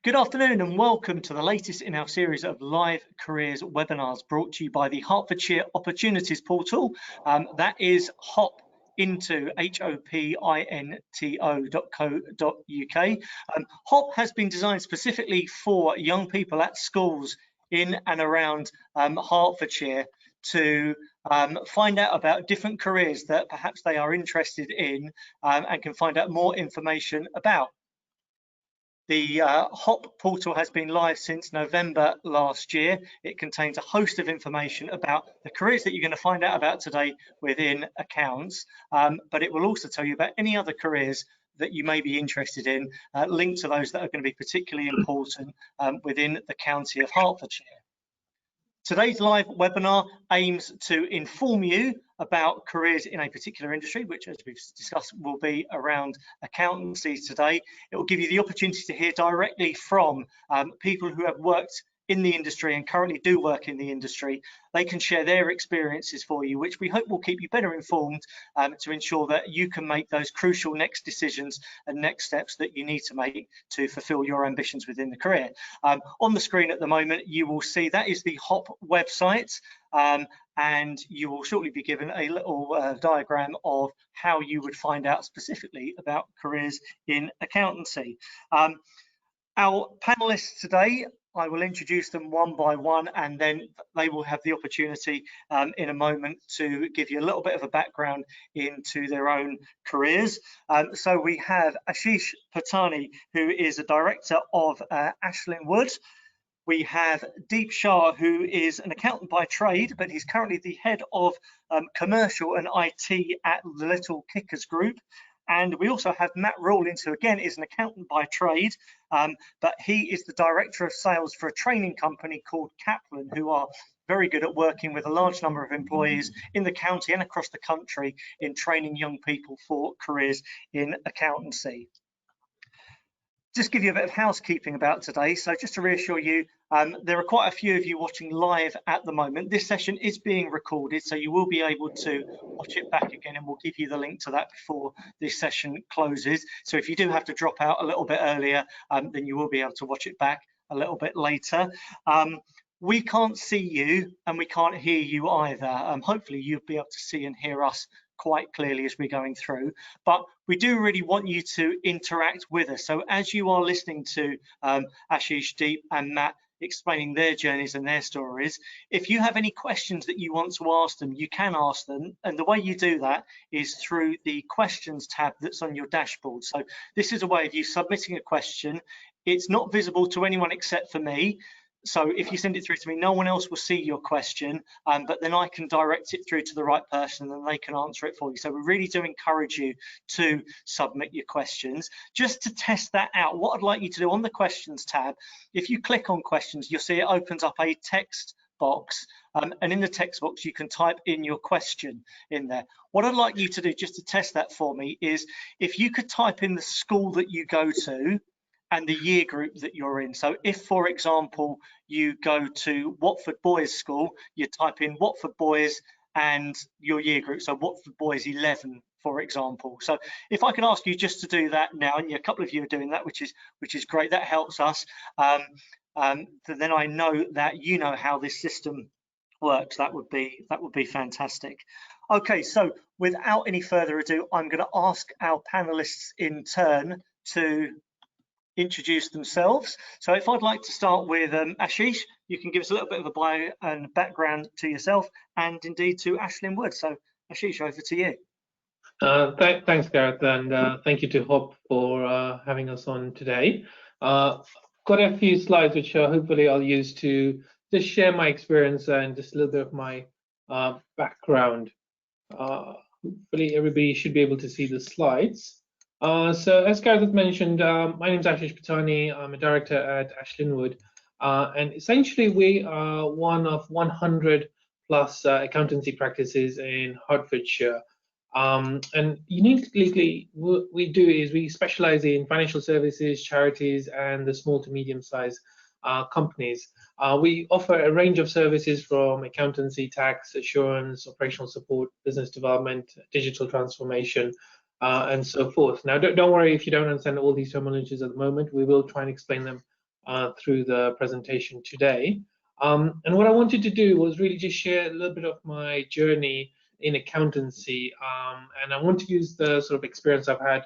Good afternoon and welcome to the latest in our series of live careers webinars brought to you by the Hertfordshire Opportunities Portal. That is hopinto.co.uk. HOP has been designed specifically for young people at schools in and around Hertfordshire to find out about different careers that perhaps they are interested in and can find out more information about. The HOP portal has been live since November last year. It contains a host of information about the careers that you're going to find out about today within accounts, but it will also tell you about any other careers that you may be interested in, linked to those that are going to be particularly important within the county of Hertfordshire. Today's live webinar aims to inform you about careers in a particular industry, which, as we've discussed, will be around accountancy today. It will give you the opportunity to hear directly from people who have worked in the industry and currently do work in the industry. They can share their experiences for you, which we hope will keep you better informed to ensure that you can make those crucial next decisions and next steps that you need to make to fulfill your ambitions within the career. On the screen at the moment, you will see that is the HOP website, and you will shortly be given a little diagram of how you would find out specifically about careers in accountancy. Our panelists today, I will introduce them one by one, and then they will have the opportunity in a moment to give you a little bit of a background into their own careers. So we have Ashish Patani, who is a director of Ashlynwood. We have Shah, who is an accountant by trade, but he's currently the head of commercial and IT at the Little Kickers Group. And we also have Matt Rawlins, who again is an accountant by trade, but he is the director of sales for a training company called Kaplan, who are very good at working with a large number of employees in the county and across the country in training young people for careers in accountancy. Just give you a bit of housekeeping about today. So just to reassure you, there are quite a few of you watching live at the moment. This session is being recorded, so you will be able to watch it back again, and we'll give you the link to that before this session closes. So if you do have to drop out a little bit earlier, then you will be able to watch it back a little bit later. We can't see you and we can't hear you either. Hopefully you'll be able to see and hear us quite clearly as we're going through, but we do really want you to interact with us. So as you are listening to Ashish, Deep and Matt explaining their journeys and their stories, if you have any questions that you want to ask them, you can ask them, and the way you do that is through the questions tab that's on your dashboard. So this is a way of you submitting a question. It's not visible to anyone except for me. So if you send it through to me, no one else will see your question, but then I can direct it through to the right person and they can answer it for you. So we really do encourage you to submit your questions. Just to test that out, what I'd like you to do on the questions tab, if you click on questions, you'll see it opens up a text box, and in the text box you can type in your question in there. What I'd like you to do, just to test that for me, is if you could type in the school that you go to and the year group that you're in. So if, for example, you go to Watford Boys School, you type in Watford Boys and your year group, so Watford Boys 11, for example. So if I could ask you just to do that now, and a couple of you are doing that, which is great, that helps us, then I know that you know how this system works. That would be fantastic. Okay, so without any further ado, I'm going to ask our panelists in turn to introduce themselves. So if I'd like to start with Ashish, you can give us a little bit of a bio and background to yourself and indeed to Ashlynwood. So Ashish, over to you. Thanks, Gareth, and thank you to HOP for having us on today. Got a few slides which hopefully I'll use to just share my experience and just a little bit of my background. Hopefully everybody should be able to see the slides. So as Gareth mentioned, my name is Ashish Patani. I'm a director at Ashlynwood, and essentially we are one of 100 plus accountancy practices in Hertfordshire. And uniquely what we do is we specialize in financial services, charities, and the small to medium-sized companies. We offer a range of services from accountancy, tax, assurance, operational support, business development, digital transformation, and so forth. Now, don't worry if you don't understand all these terminologies at the moment. We will try and explain them through the presentation today. And what I wanted to do was really just share a little bit of my journey in accountancy, and I want to use the sort of experience I've had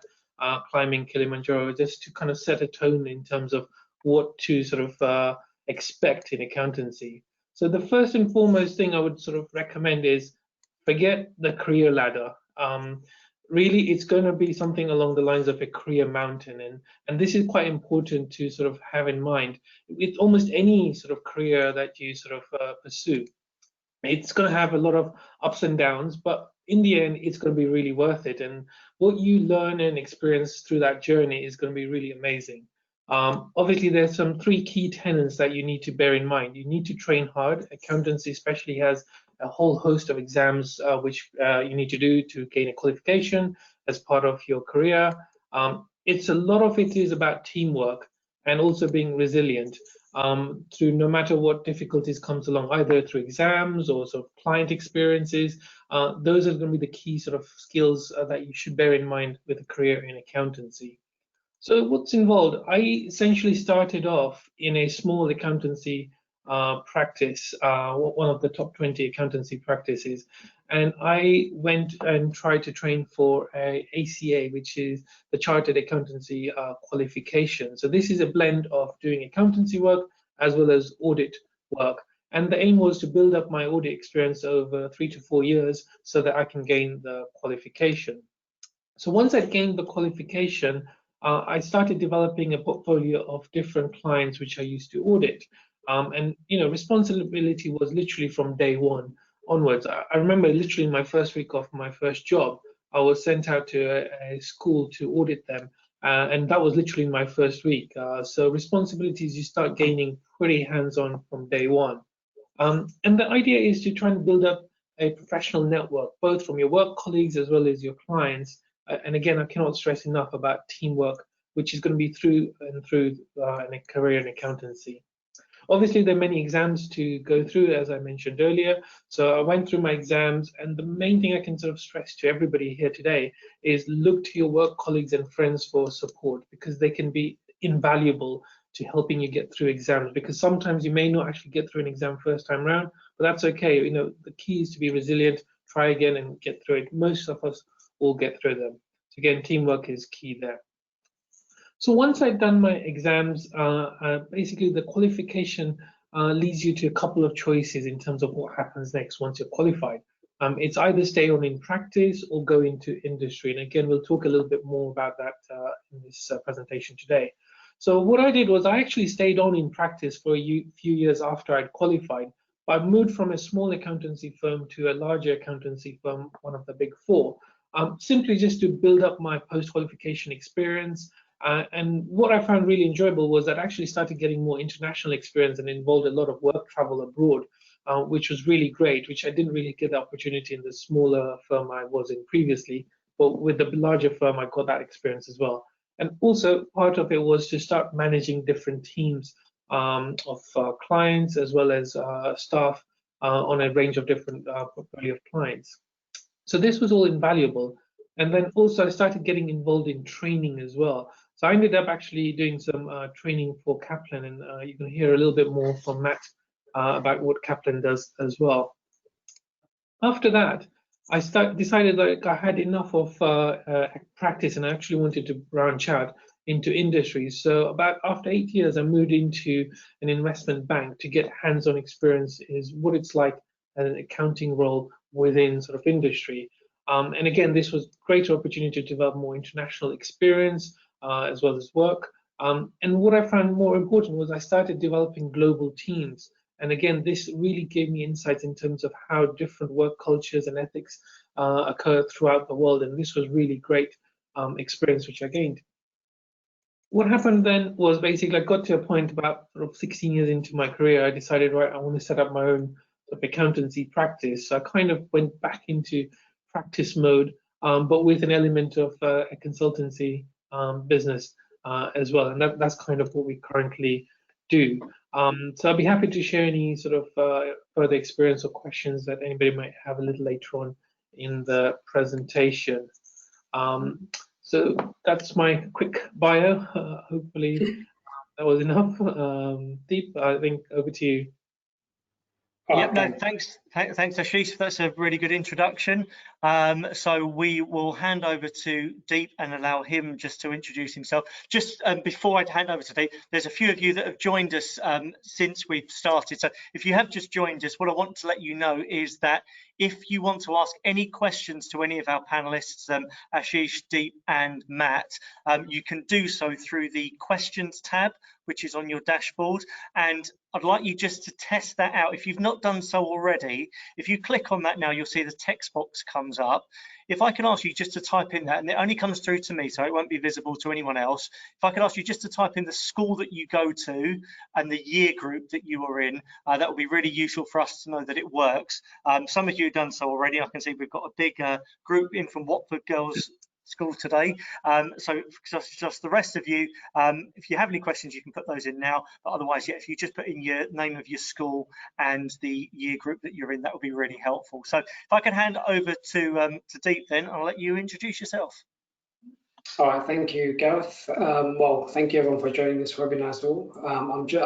climbing Kilimanjaro just to kind of set a tone in terms of what to sort of expect in accountancy. So the first and foremost thing I would sort of recommend is forget the career ladder. Really, it's going to be something along the lines of a career mountain, and this is quite important to sort of have in mind with almost any sort of career that you sort of pursue. It's going to have a lot of ups and downs, but in the end, it's going to be really worth it. And what you learn and experience through that journey is going to be really amazing. Obviously, there's some three key tenets that you need to bear in mind. You need to train hard. Accountancy especially has a whole host of exams which you need to do to gain a qualification as part of your career. It's a lot of it is about teamwork and also being resilient through no matter what difficulties comes along, either through exams or sort of client experiences. Those are going to be the key sort of skills that you should bear in mind with a career in accountancy. So what's involved? I essentially started off in a small accountancy practice, one of the top 20 accountancy practices, and I went and tried to train for a ACA, which is the Chartered Accountancy qualification. So this is a blend of doing accountancy work as well as audit work. And the aim was to build up my audit experience over 3 to 4 years so that I can gain the qualification. So once I gained the qualification, I started developing a portfolio of different clients which I used to audit. And responsibility was literally from day one onwards. I remember literally my first week of my first job, I was sent out to a school to audit them. And that was literally my first week. So responsibilities you start gaining pretty hands-on from day one. And the idea is to try and build up a professional network, both from your work colleagues as well as your clients. And again, I cannot stress enough about teamwork, which is going to be through and through in a career in accountancy. Obviously, there are many exams to go through, as I mentioned earlier. So I went through my exams, and the main thing I can sort of stress to everybody here today is look to your work colleagues and friends for support, because they can be invaluable to helping you get through exams, because sometimes you may not actually get through an exam first time round, but that's okay. The key is to be resilient, try again and get through it. Most of us all get through them. So again, teamwork is key there. So once I'd done my exams, basically the qualification leads you to a couple of choices in terms of what happens next once you're qualified. It's either stay on in practice or go into industry. And again, we'll talk a little bit more about that in this presentation today. So what I did was I actually stayed on in practice for a few years after I'd qualified. I moved from a small accountancy firm to a larger accountancy firm, one of the big four, simply just to build up my post-qualification experience. And what I found really enjoyable was that I actually started getting more international experience and involved a lot of work travel abroad, which was really great, which I didn't really get the opportunity in the smaller firm I was in previously. But with the larger firm, I got that experience as well. And also part of it was to start managing different teams of clients as well as staff on a range of different portfolio of clients. So this was all invaluable. And then also I started getting involved in training as well. So I ended up actually doing some training for Kaplan, and you can hear a little bit more from Matt about what Kaplan does as well. After that, I decided that I had enough of practice and I actually wanted to branch out into industry. So about after 8 years, I moved into an investment bank to get hands-on experience is what it's like an accounting role within sort of industry. And again, this was a great opportunity to develop more international experience as well as work. And what I found more important was I started developing global teams. And again, this really gave me insights in terms of how different work cultures and ethics occur throughout the world. And this was really great experience which I gained. What happened then was basically I got to a point about sort of 16 years into my career, I decided, right, I want to set up my own sort of accountancy practice. So I kind of went back into practice mode, but with an element of a consultancy business as well. And that's kind of what we currently do. So I'll be happy to share any sort of further experience or questions that anybody might have a little later on in the presentation. So that's my quick bio. Hopefully that was enough. Deep, I think over to you. Yep, no, thanks, Ashish. That's a really good introduction. So we will hand over to Deep and allow him just to introduce himself. Just before I hand over to Deep, there's a few of you that have joined us since we've started. So if you have just joined us, what I want to let you know is that if you want to ask any questions to any of our panelists, Ashish, Deep and Matt, you can do so through the questions tab, which is on your dashboard. And I'd like you just to test that out. If you've not done so already, if you click on that now, you'll see the text box comes up. If I can ask you just to type in that, and it only comes through to me, so it won't be visible to anyone else. If I could ask you just to type in the school that you go to and the year group that you are in, that would be really useful for us to know that it works. Some of you have done so already. I can see we've got a big group in from Watford Girls School today. So just the rest of you, if you have any questions, you can put those in now. But otherwise, yeah, if you just put in your name of your school and the year group that you're in, that would be really helpful. So if I can hand over to Deep, then I'll let you introduce yourself. All right, thank you, Gareth. Well, thank you everyone for joining this webinar as well.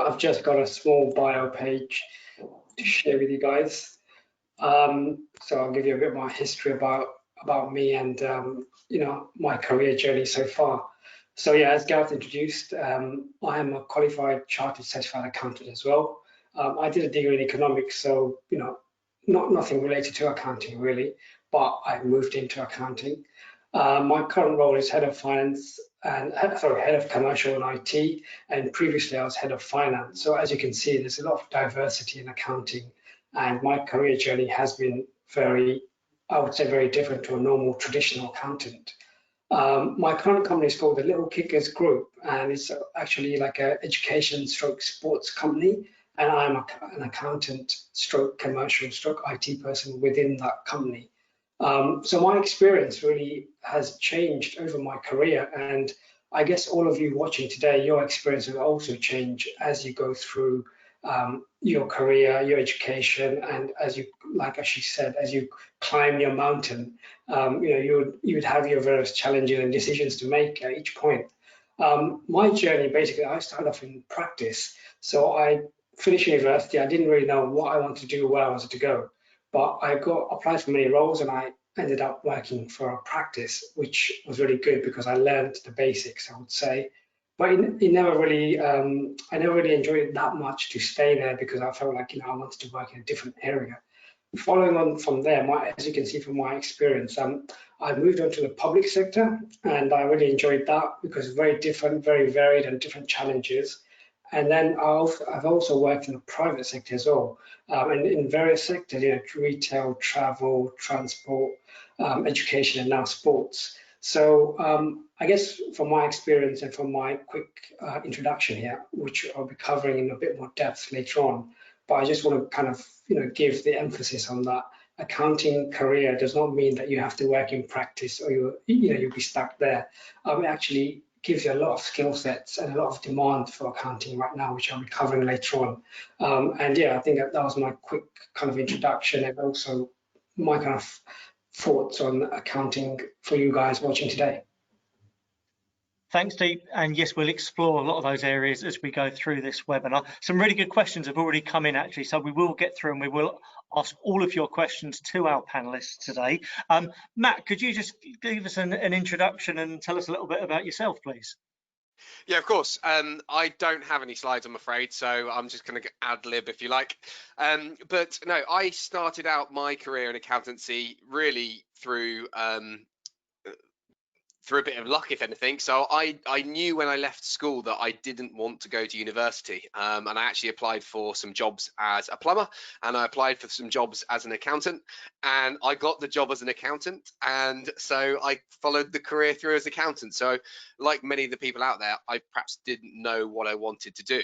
I've just got a small bio page to share with you guys. So I'll give you a bit more history about me and you know, my career journey so far. So yeah, as Gareth introduced, I am a qualified chartered certified accountant as well. I did a degree in economics, so you know, nothing related to accounting really, but I moved into accounting. My current role is head of finance and head of commercial and IT, and previously I was head of finance. So as you can see, there's a lot of diversity in accounting, and my career journey has been very, I would say, very different to a normal traditional accountant. My current company is called the Little Kickers Group, and it's actually like an education stroke sports company, and I'm an accountant stroke commercial stroke IT person within that company. So my experience really has changed over my career, and I guess all of you watching today, your experience will also change as you go through your career, your education, and as you, like Ashish said, as you climb your mountain, you know, you would have your various challenges and decisions to make at each point. My journey, basically, I started off in practice. So I finished university. I didn't really know what I wanted to do, where I wanted to go, but I applied for many roles, and I ended up working for a practice, which was really good because I learned the basics, I would say. But it never really, I never really enjoyed it that much to stay there because I felt like, you know, I wanted to work in a different area. Following on from there, as you can see from my experience, I moved on to the public sector, and I really enjoyed that because it's very different, very varied, and different challenges. And then I've also worked in the private sector as well, and in various sectors, you know, retail, travel, transport, education, and now sports. So I guess from my experience and from my quick introduction here, which I'll be covering in a bit more depth later on, but I just want to kind of, you know, give the emphasis on that accounting career does not mean that you have to work in practice or you'll be stuck there. It actually gives you a lot of skill sets and a lot of demand for accounting right now, which I'll be covering later on. And yeah, I think that was my quick kind of introduction, and also my kind of thoughts on accounting for you guys watching today. Thanks, Deep. And yes, we'll explore a lot of those areas as we go through this webinar. Some really good questions have already come in, actually, so we will get through and we will ask all of your questions to our panelists today. Matt, could you just give us an introduction and tell us a little bit about yourself, please? Yeah, of course. I don't have any slides, I'm afraid, so I'm just going to ad lib if you like. But no, I started out my career in accountancy really through a bit of luck, if anything. So I knew when I left school that I didn't want to go to university, and I actually applied for some jobs as a plumber, and I applied for some jobs as an accountant, and I got the job as an accountant, and so I followed the career through as accountant. So like many of the people out there, I perhaps didn't know what I wanted to do.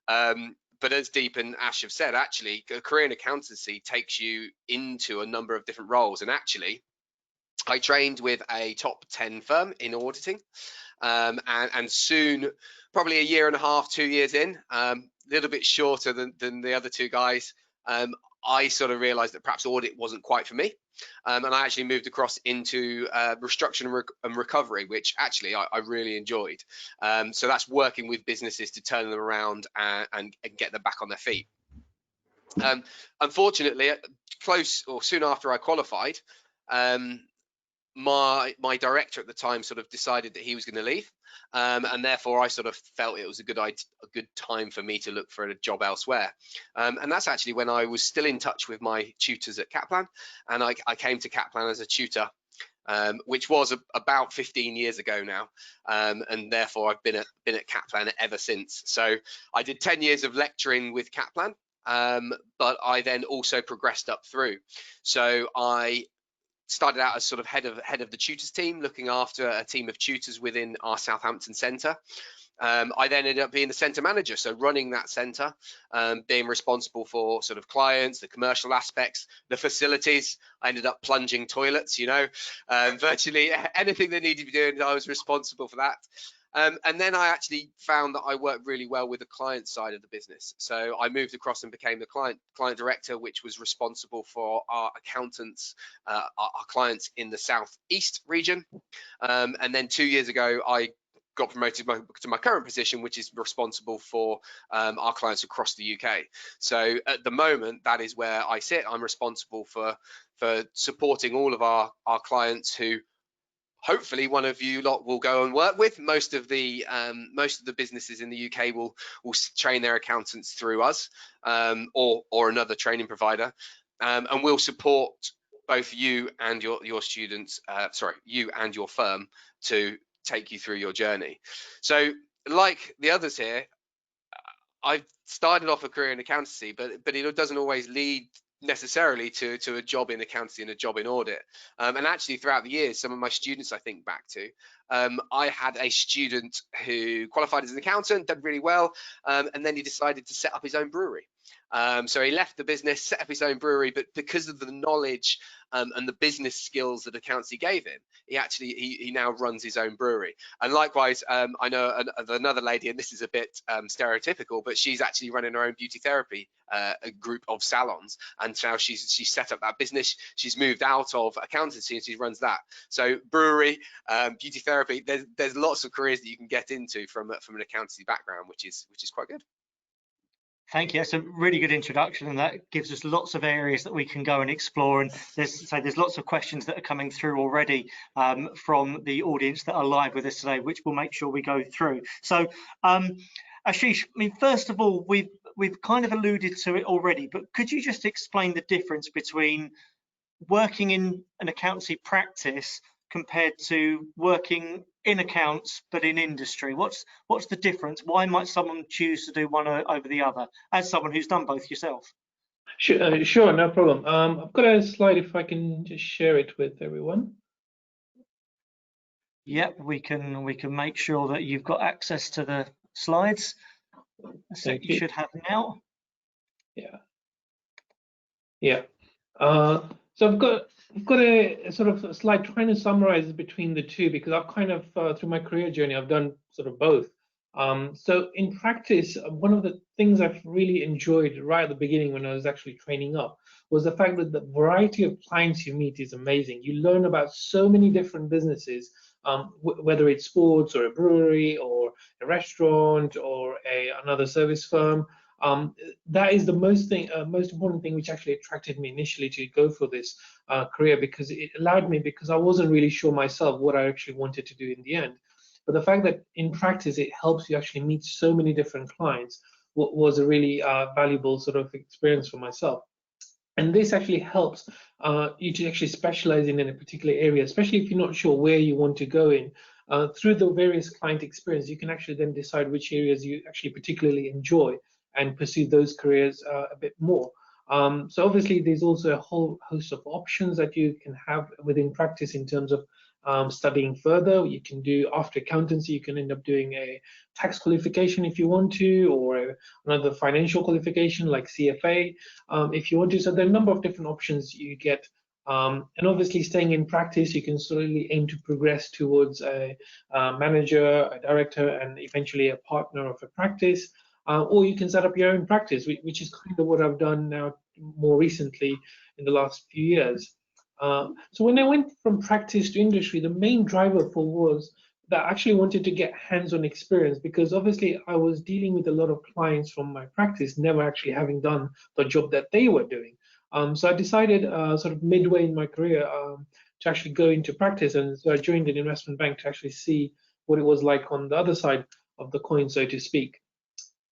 But as Deep and Ash have said, actually, a career in accountancy takes you into a number of different roles, and actually, I trained with a top 10 firm in auditing, and soon, probably a year and a half, 2 years in, a little bit shorter than the other two guys, I sort of realized that perhaps audit wasn't quite for me. and I actually moved across into restructuring and recovery, which actually I really enjoyed. So that's working with businesses to turn them around and get them back on their feet. Unfortunately, close or soon after I qualified, my director at the time sort of decided that he was going to leave, and therefore I sort of felt it was a good time for me to look for a job elsewhere. And that's actually when I was still in touch with my tutors at Kaplan, and I came to Kaplan as a tutor, which was about 15 years ago now, and therefore I've been at Kaplan ever since. So I did 10 years of lecturing with Kaplan, but I then also progressed up through. So I started out as sort of head of the tutors team, looking after a team of tutors within our Southampton centre. I then ended up being the centre manager, so running that centre, being responsible for sort of clients, the commercial aspects, the facilities. I ended up plunging toilets, you know, virtually anything they needed to be doing, I was responsible for that. And then I actually found that I worked really well with the client side of the business. So I moved across and became the client director, which was responsible for our accountants, our clients in the Southeast region. And then 2 years ago, I got promoted to my current position, which is responsible for our clients across the UK. So at the moment, that is where I sit. I'm responsible for supporting all of our clients who hopefully one of you lot will go and work with. Most of the businesses in the UK will train their accountants through us, or another training provider, and we'll support both you and your students, you and your firm, to take you through your journey. So like the others here, I've started off a career in accountancy, but it doesn't always lead necessarily to a job in accountancy and a job in audit. And actually throughout the years, some of my students I think back to, I had a student who qualified as an accountant, did really well, and then he decided to set up his own brewery. So he left the business, set up his own brewery, but because of the knowledge and the business skills that accountancy gave him, he now runs his own brewery. And likewise, I know another lady, and this is a bit stereotypical, but she's actually running her own beauty therapy a group of salons, and now she's set up that business. She's moved out of accountancy and she runs that. So brewery, beauty therapy, there's lots of careers that you can get into from an accountancy background, which is quite good. Thank you. That's a really good introduction, and that gives us lots of areas that we can go and explore. And there's lots of questions that are coming through already from the audience that are live with us today, which we'll make sure we go through. So, Ashish, I mean, first of all, we've kind of alluded to it already, but could you just explain the difference between working in an accountancy practice compared to working in accounts but in industry? What's the difference? Why might someone choose to do one over the other, as someone who's done both yourself? Sure, no problem. I've got a slide if I can just share it with everyone. Yep, we can make sure that you've got access to the slides. So you should have now. Yeah. So I've got a sort of slide trying to summarize between the two, because I've kind of through my career journey I've done sort of both. So in practice, one of the things I've really enjoyed right at the beginning when I was actually training up was the fact that the variety of clients you meet is amazing. You learn about so many different businesses, whether it's sports or a brewery or a restaurant or another service firm. That is the most important thing which actually attracted me initially to go for this career, because it allowed me, because I wasn't really sure myself what I actually wanted to do in the end. But the fact that in practice it helps you actually meet so many different clients was a really valuable sort of experience for myself. And this actually helps you to actually specialize in a particular area, especially if you're not sure where you want to go in. Through the various client experience, you can actually then decide which areas you actually particularly enjoy and pursue those careers a bit more. So obviously there's also a whole host of options that you can have within practice in terms of studying further. You can do, after accountancy, you can end up doing a tax qualification if you want to, or another financial qualification like CFA if you want to. So there are a number of different options you get. And obviously staying in practice, you can slowly aim to progress towards a manager, a director, and eventually a partner of a practice. Or you can set up your own practice, which is kind of what I've done now more recently in the last few years. So when I went from practice to industry, the main driver for was that I actually wanted to get hands-on experience, because obviously I was dealing with a lot of clients from my practice, never actually having done the job that they were doing. So I decided sort of midway in my career to actually go into practice, and so I joined an investment bank to actually see what it was like on the other side of the coin, so to speak.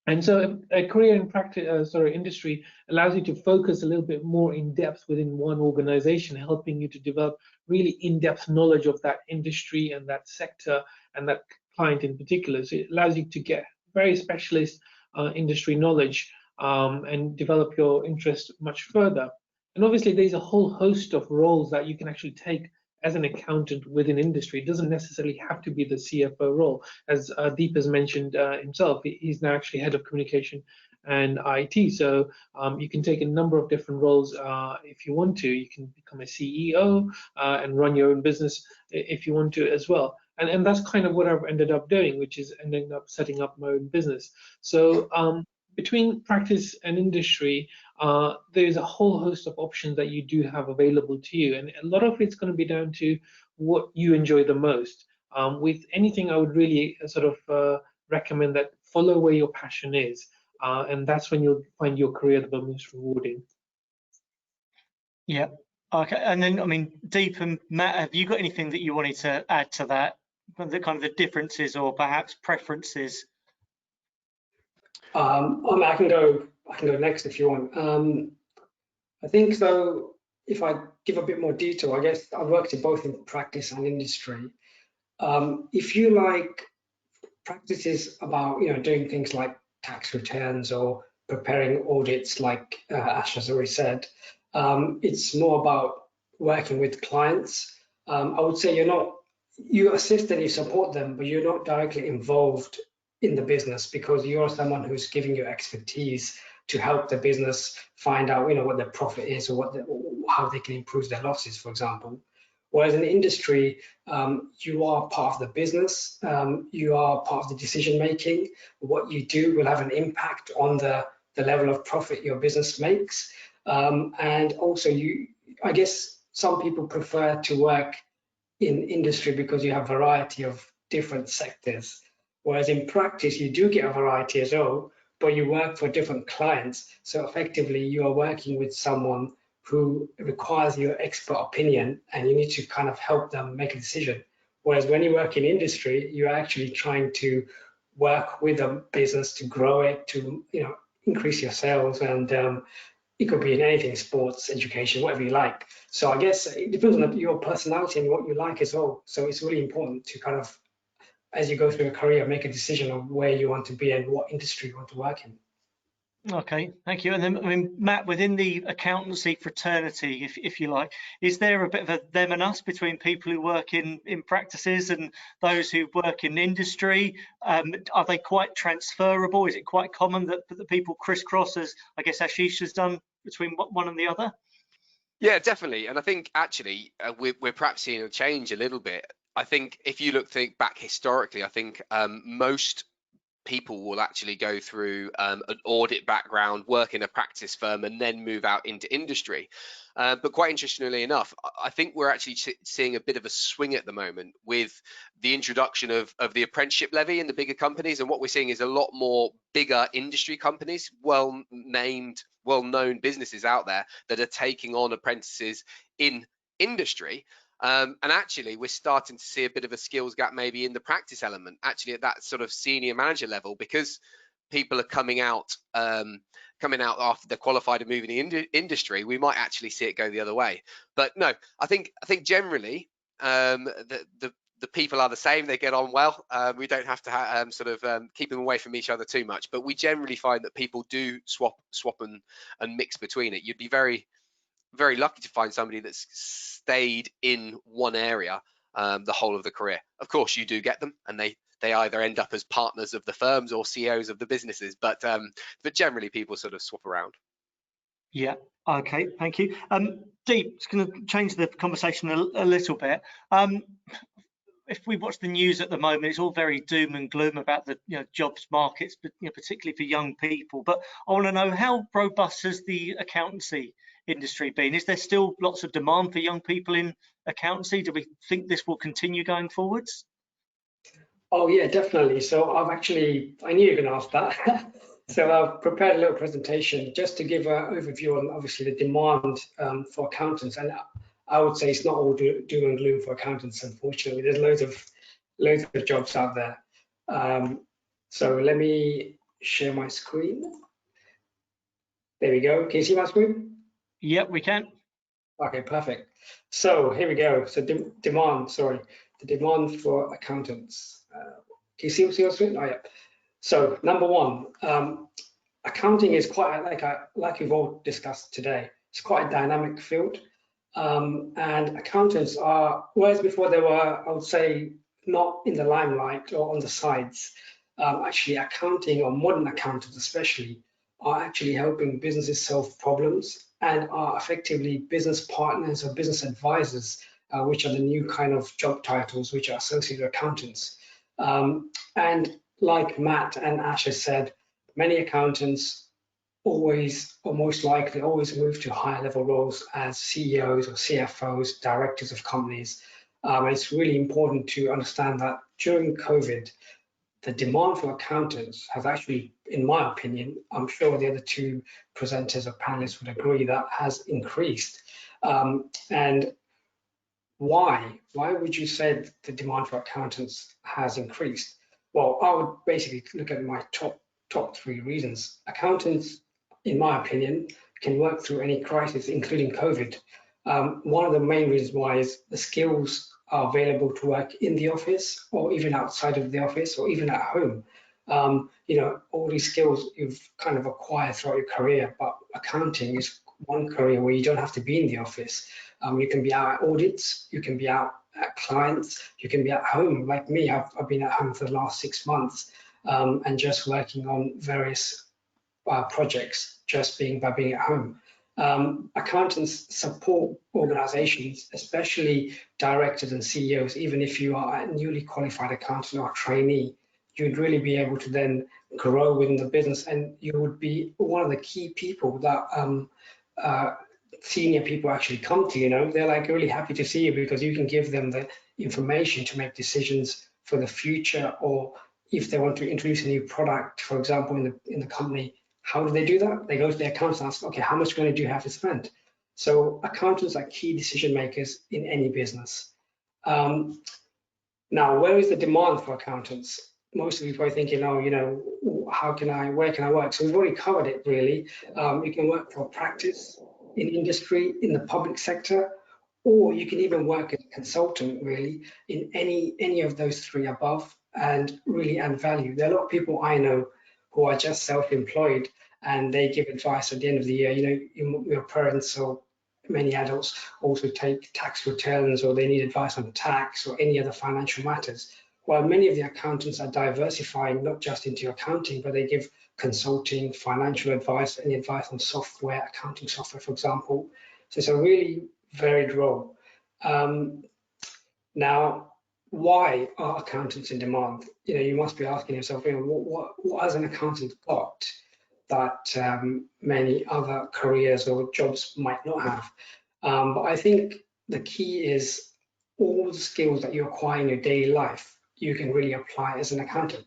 And so a career in practice, industry allows you to focus a little bit more in depth within one organization, helping you to develop really in-depth knowledge of that industry and that sector and that client in particular. So it allows you to get very specialist industry knowledge and develop your interest much further. And obviously, there's a whole host of roles that you can actually take as an accountant within industry. It doesn't necessarily have to be the CFO role. As Deep has mentioned himself, he's now actually head of communication and IT. So you can take a number of different roles if you want to. You can become a CEO and run your own business if you want to as well. And that's kind of what I've ended up doing, which is ending up setting up my own business. So between practice and industry, there's a whole host of options that you do have available to you, and a lot of it's going to be down to what you enjoy the most. With anything, I would really recommend that follow where your passion is, and that's when you'll find your career the most rewarding. Yeah. Okay. And then, I mean, Deep and Matt, have you got anything that you wanted to add to that? The kind of the differences or perhaps preferences? I can go next if you want. I think so. If I give a bit more detail, I guess I've worked in both in practice and industry. If you like, practice is about doing things like tax returns or preparing audits, like Ash has already said. It's more about working with clients. I would say you assist and you support them, but you're not directly involved in the business, because you're someone who's giving you expertise to help the business find out what their profit is, or how they can improve their losses, for example. Whereas in the industry, you are part of the business, you are part of the decision making. What you do will have an impact on the level of profit your business makes. And also, I guess some people prefer to work in industry because you have variety of different sectors. Whereas in practice, you do get a variety as well, but you work for different clients. So effectively, you are working with someone who requires your expert opinion, and you need to kind of help them make a decision. Whereas when you work in industry, you're actually trying to work with a business to grow it, to increase your sales, and it could be in anything, sports, education, whatever you like. So I guess it depends on your personality and what you like as well. So it's really important to kind of, as you go through a career, make a decision of where you want to be and what industry you want to work in. Okay, thank you. And then, I mean, Matt, within the accountancy fraternity, if you like, is there a bit of a them and us between people who work in practices and those who work in industry? Are they quite transferable? Is it quite common that the people crisscross, as I guess Ashish has done, between one and the other? Yeah, definitely. And I think actually we're perhaps seeing a change a little bit. I think if you think back historically, I think most people will actually go through an audit background, work in a practice firm, and then move out into industry. But quite interestingly enough, I think we're actually seeing a bit of a swing at the moment with the introduction of the apprenticeship levy in the bigger companies. And what we're seeing is a lot more bigger industry companies, well-named, well-known businesses out there that are taking on apprentices in industry. And actually, we're starting to see a bit of a skills gap maybe in the practice element, actually at that sort of senior manager level, because people are coming out after they're qualified and moving into industry. We might actually see it go the other way. But no, I think generally the people are the same. They get on well. We don't have to keep them away from each other too much. But we generally find that people do swap and mix between it. You'd be very lucky to find somebody that's stayed in one area the whole of the career. Of course, you do get them, and they either end up as partners of the firms or CEOs of the businesses, but generally people sort of swap around. Yeah. Okay. Thank you. Deep, it's going to change the conversation a little bit. If we watch the news at the moment, it's all very doom and gloom about the jobs markets, but particularly for young people. But I want to know, how robust has the accountancy industry been? Is there still lots of demand for young people in accountancy? Do we think this will continue going forwards? Oh yeah, definitely. So I knew you were going to ask that. So I've prepared a little presentation just to give an overview on obviously the demand for accountants. And I would say it's not all doom and gloom for accountants, unfortunately. There's loads of jobs out there. So let me share my screen. There we go. Can you see my screen? Yep, we can. Okay, perfect. So here we go. So the demand for accountants. Can you see your screen? Oh yeah. So number one, accounting is quite like we've all discussed today. It's quite a dynamic field, and accountants are, whereas before they were, I would say, not in the limelight or on the sides. Actually, accounting, or modern accountants especially, are actually helping businesses solve problems and are effectively business partners or business advisors, which are the new kind of job titles which are associated with accountants. And like Matt and Ash has said, many accountants always, or most likely, always move to higher level roles as CEOs or CFOs, directors of companies. It's really important to understand that during COVID, the demand for accountants has actually, in my opinion, I'm sure the other two presenters or panelists would agree, that has increased. And why? Why would you say the demand for accountants has increased? Well, I would basically look at my top three reasons. Accountants, in my opinion, can work through any crisis, including COVID. One of the main reasons why is the skills are available to work in the office or even outside of the office or even at home. All these skills you've kind of acquired throughout your career, but accounting is one career where you don't have to be in the office. You can be out at audits, you can be out at clients, you can be at home. Like me, I've been at home for the last 6 months and just working on various projects just by being at home. Accountants support organizations, especially directors and CEOs. Even if you are a newly qualified accountant or a trainee, you'd really be able to then grow within the business, and you would be one of the key people that senior people actually come to. They're like really happy to see you because you can give them the information to make decisions for the future, or if they want to introduce a new product, for example, in the company. How do they do that? They go to their accountants and ask, okay, how much money do you have to spend? So accountants are key decision makers in any business. Now, where is the demand for accountants? Most of you are probably thinking, where can I work? So we've already covered it really. You can work for practice, in industry, in the public sector, or you can even work as a consultant really in any of those three above and really add value. There are a lot of people I know who are just self-employed and they give advice at the end of the year. Your parents or many adults also take tax returns, or they need advice on tax or any other financial matters. While many of the accountants are diversifying not just into accounting, but they give consulting, financial advice, any advice on software, accounting software, for example. So it's a really varied role. Now, why are accountants in demand? You must be asking yourself, what has an accountant got that many other careers or jobs might not have? But I think the key is all the skills that you acquire in your daily life, you can really apply as an accountant.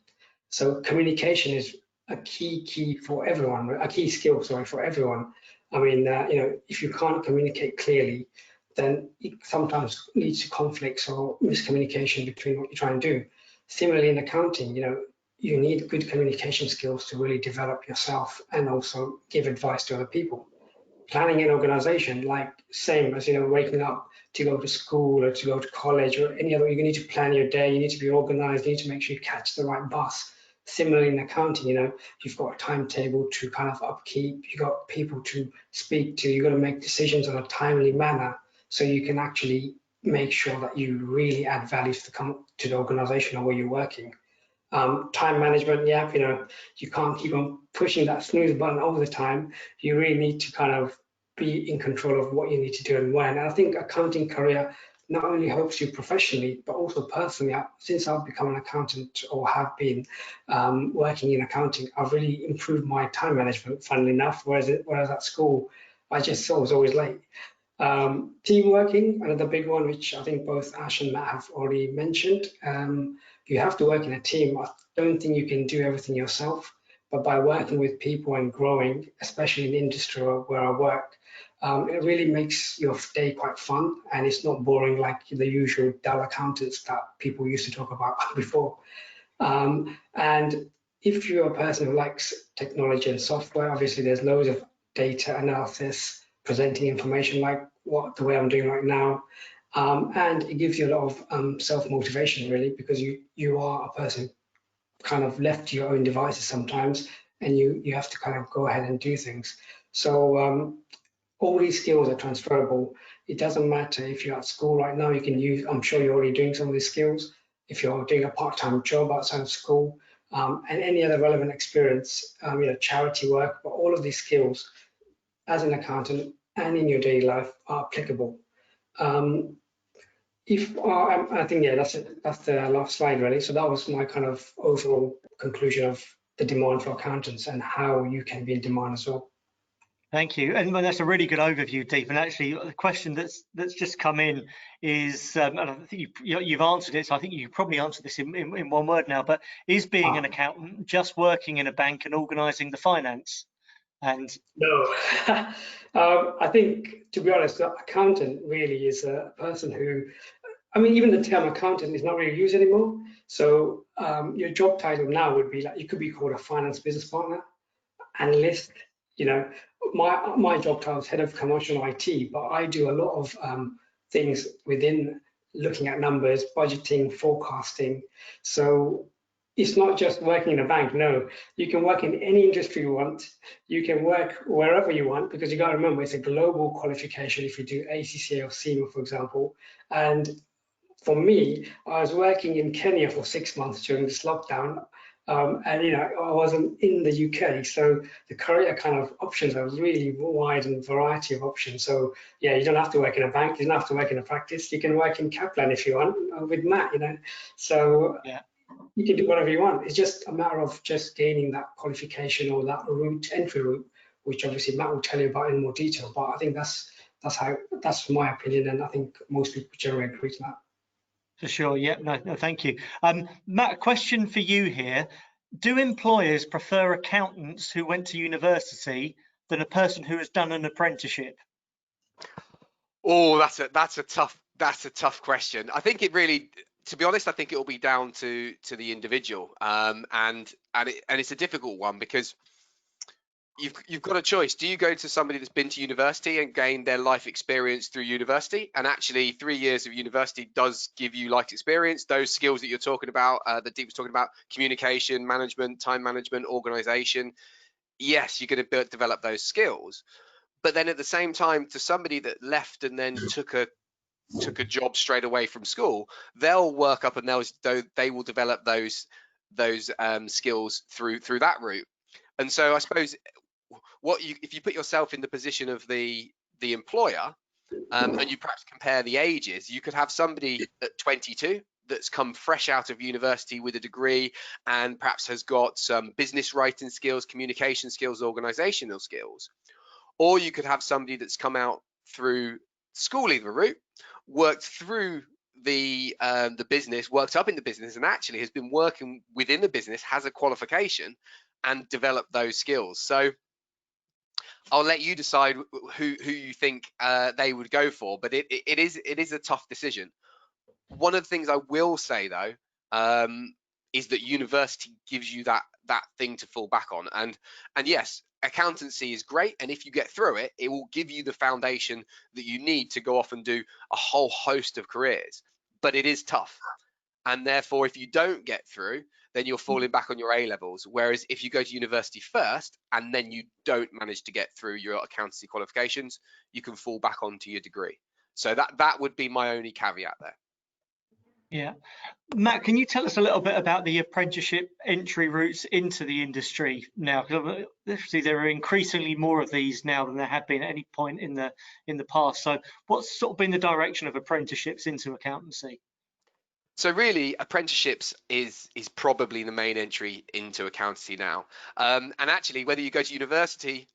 So communication is a key for everyone, a key skill, sorry, for everyone. I mean, if you can't communicate clearly, then it sometimes leads to conflicts or miscommunication between what you're trying to do. Similarly, in accounting, you need good communication skills to really develop yourself and also give advice to other people. Planning an organization, like same as waking up to go to school or to go to college or any other, you need to plan your day, you need to be organized, you need to make sure you catch the right bus. Similarly in accounting, you've got a timetable to kind of upkeep, you've got people to speak to, you've got to make decisions in a timely manner so you can actually make sure that you really add value to the organization or where you're working. Time management, you can't keep on pushing that snooze button all the time. You really need to kind of be in control of what you need to do and when. And I think accounting career not only helps you professionally, but also personally. Since I've become an accountant or have been working in accounting, I've really improved my time management, funnily enough, whereas at school, I just was always late. Team working, another big one, which I think both Ash and Matt have already mentioned. You have to work in a team. I don't think you can do everything yourself, but by working with people and growing, especially in the industry where I work, it really makes your day quite fun, and it's not boring like the usual dull accountants that people used to talk about before. And if you're a person who likes technology and software, obviously there's loads of data analysis, presenting information like the way I'm doing right now. And it gives you a lot of self-motivation, really, because you are a person kind of left to your own devices sometimes, and you have to kind of go ahead and do things. So all these skills are transferable. It doesn't matter if you're at school right now, you can use, I'm sure you're already doing some of these skills. If you're doing a part-time job outside of school, and any other relevant experience, charity work, but all of these skills as an accountant and in your daily life are applicable. I think, yeah, that's it. That's the last slide, really. So that was my kind of overall conclusion of the demand for accountants and how you can be in demand as well. Thank you, and that's a really good overview, Deep. And actually, the question that's just come in is, and I think you've answered it. So I think you probably answered this in one word now. But is being an accountant just working in a bank and organising the finance? And no, I think, to be honest, the accountant really is a person who, I mean, even the term accountant is not really used anymore. So your job title now would be like, you could be called a finance business partner, analyst. My job title is head of commercial IT, but I do a lot of things within looking at numbers, budgeting, forecasting. So it's not just working in a bank. No, you can work in any industry you want. You can work wherever you want, because you got to remember it's a global qualification if you do ACCA or CIMA, for example. And for me, I was working in Kenya for 6 months during this lockdown. And I wasn't in the UK, so the career kind of options are really wide and variety of options. So yeah, you don't have to work in a bank, you don't have to work in a practice. You can work in Kaplan if you want with Matt. So yeah, you can do whatever you want. It's just a matter of just gaining that qualification or that entry route, which obviously Matt will tell you about in more detail. But I think that's my opinion, and I think most people generally agree to that. For sure, yeah, no, thank you. Matt, a question for you here. Do employers prefer accountants who went to university than a person who has done an apprenticeship? Oh, that's a tough question. I think it really, to be honest, I think it will be down to the individual, and it's a difficult one, because you've got a choice. Do you go to somebody that's been to university and gained their life experience through university? And actually 3 years of university does give you life experience. Those skills that you're talking about, that Deep was talking about, communication, management, time management, organization. Yes, you're going to develop those skills. But then at the same time, to somebody that left and then took a job straight away from school, they'll work up and they will develop those skills through that route. And so I suppose if you put yourself in the position of the employer, and you perhaps compare the ages, you could have somebody at 22 that's come fresh out of university with a degree and perhaps has got some business writing skills, communication skills, organizational skills. Or you could have somebody that's come out through school leaver route, worked through the business, worked up in the business, and actually has been working within the business, has a qualification, and developed those skills. So I'll let you decide who you think they would go for, but it is a tough decision. One of the things I will say though, is that university gives you that thing to fall back on, and yes, accountancy is great, and if you get through it, it will give you the foundation that you need to go off and do a whole host of careers. But it is tough, and therefore if you don't get through, then you're falling back on your A levels. Whereas if you go to university first and then you don't manage to get through your accountancy qualifications, you can fall back onto your degree. So that would be my only caveat there. Yeah. Matt, can you tell us a little bit about the apprenticeship entry routes into the industry now? Because obviously there are increasingly more of these now than there have been at any point in the past. So what's sort of been the direction of apprenticeships into accountancy? So really, apprenticeships is probably the main entry into accountancy now. And actually, whether you go to university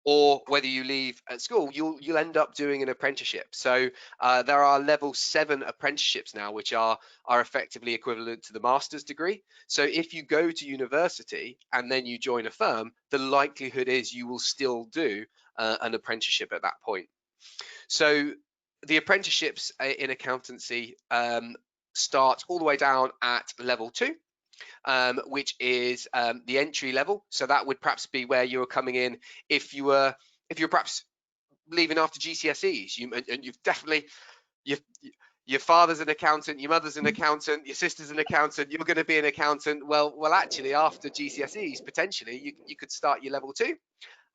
or whether you leave at school, you'll end up doing an apprenticeship. So there are level 7 apprenticeships now, which are effectively equivalent to the master's degree. So if you go to university and then you join a firm, the likelihood is you will still do an apprenticeship at that point. So the apprenticeships in accountancy start all the way down at level 2. Which is the entry level. So that would perhaps be where you were coming in if you're perhaps leaving after GCSEs. You've definitely your father's an accountant, your mother's an accountant, your sister's an accountant. You're going to be an accountant. Well, actually, after GCSEs, potentially you could start your level 2.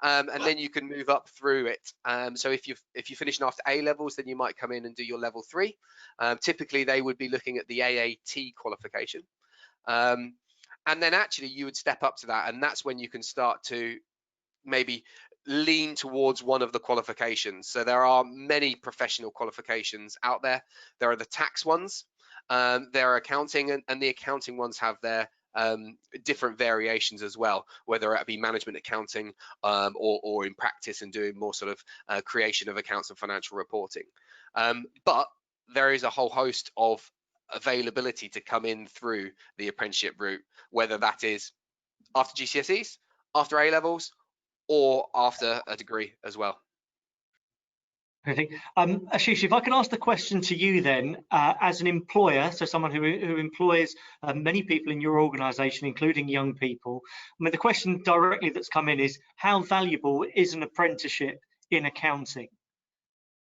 And then you can move up through it. So if you're finishing after A levels, then you might come in and do your level 3. Typically, they would be looking at the AAT qualification. And then actually you would step up to that, and that's when you can start to maybe lean towards one of the qualifications. So there are many professional qualifications out there. There are the tax ones, there are accounting, and the accounting ones have their different variations as well, whether it be management accounting or in practice and doing more sort of creation of accounts and financial reporting. But there is a whole host of availability to come in through the apprenticeship route, whether that is after GCSEs, after A levels, or after a degree as well. Ashish, if I can ask the question to you then, as an employer, so someone who employs many people in your organisation, including young people, I mean, the question directly that's come in is, how valuable is an apprenticeship in accounting?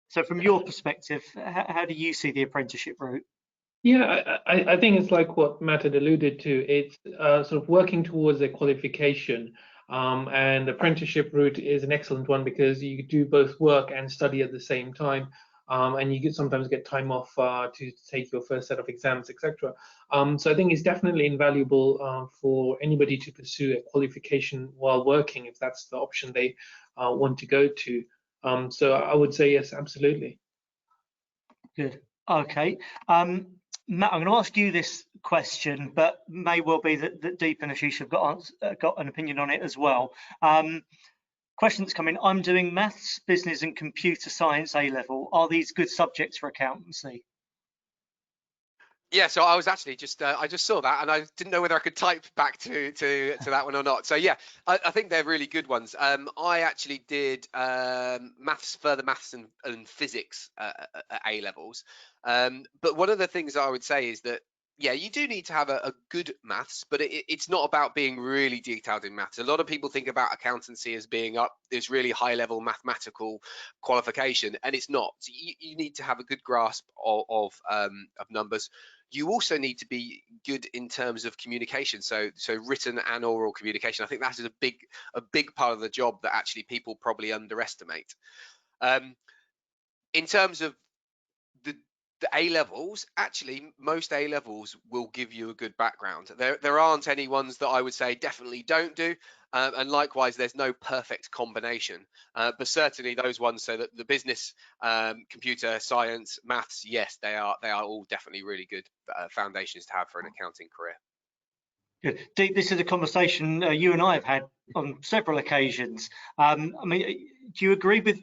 So from your perspective, how do you see the apprenticeship route? Yeah, I think it's like what Matt had alluded to. It's sort of working towards a qualification, and the apprenticeship route is an excellent one because you do both work and study at the same time, and you sometimes get time off to take your first set of exams, etc. So I think it's definitely invaluable for anybody to pursue a qualification while working, if that's the option they want to go to. So I would say yes, absolutely. Good. Okay. Matt, I'm going to ask you this question, but may well be that Deep and Ashish have got an opinion on it as well. Question that's come in: I'm doing maths, business, and computer science A level. Are these good subjects for accountancy? Yeah, so I was actually just I just saw that and I didn't know whether I could type back to that one or not. So yeah, I think they're really good ones. I actually did further maths and physics at A levels. But one of the things I would say is that yeah, you do need to have a good maths, but it's not about being really detailed in maths. A lot of people think about accountancy as being this really high level mathematical qualification, and it's not. So you need to have a good grasp of numbers. You also need to be good in terms of communication, so written and oral communication. I think that is a big part of the job that actually people probably underestimate. In terms of the A levels, actually most A levels will give you a good background. There aren't any ones that I would say definitely don't do, and likewise there's no perfect combination, but certainly those ones, so that the business, computer science, maths, yes, they are all definitely really good foundations to have for an accounting career. Good. Deep, this is a conversation you and I have had on several occasions. I mean, do you agree with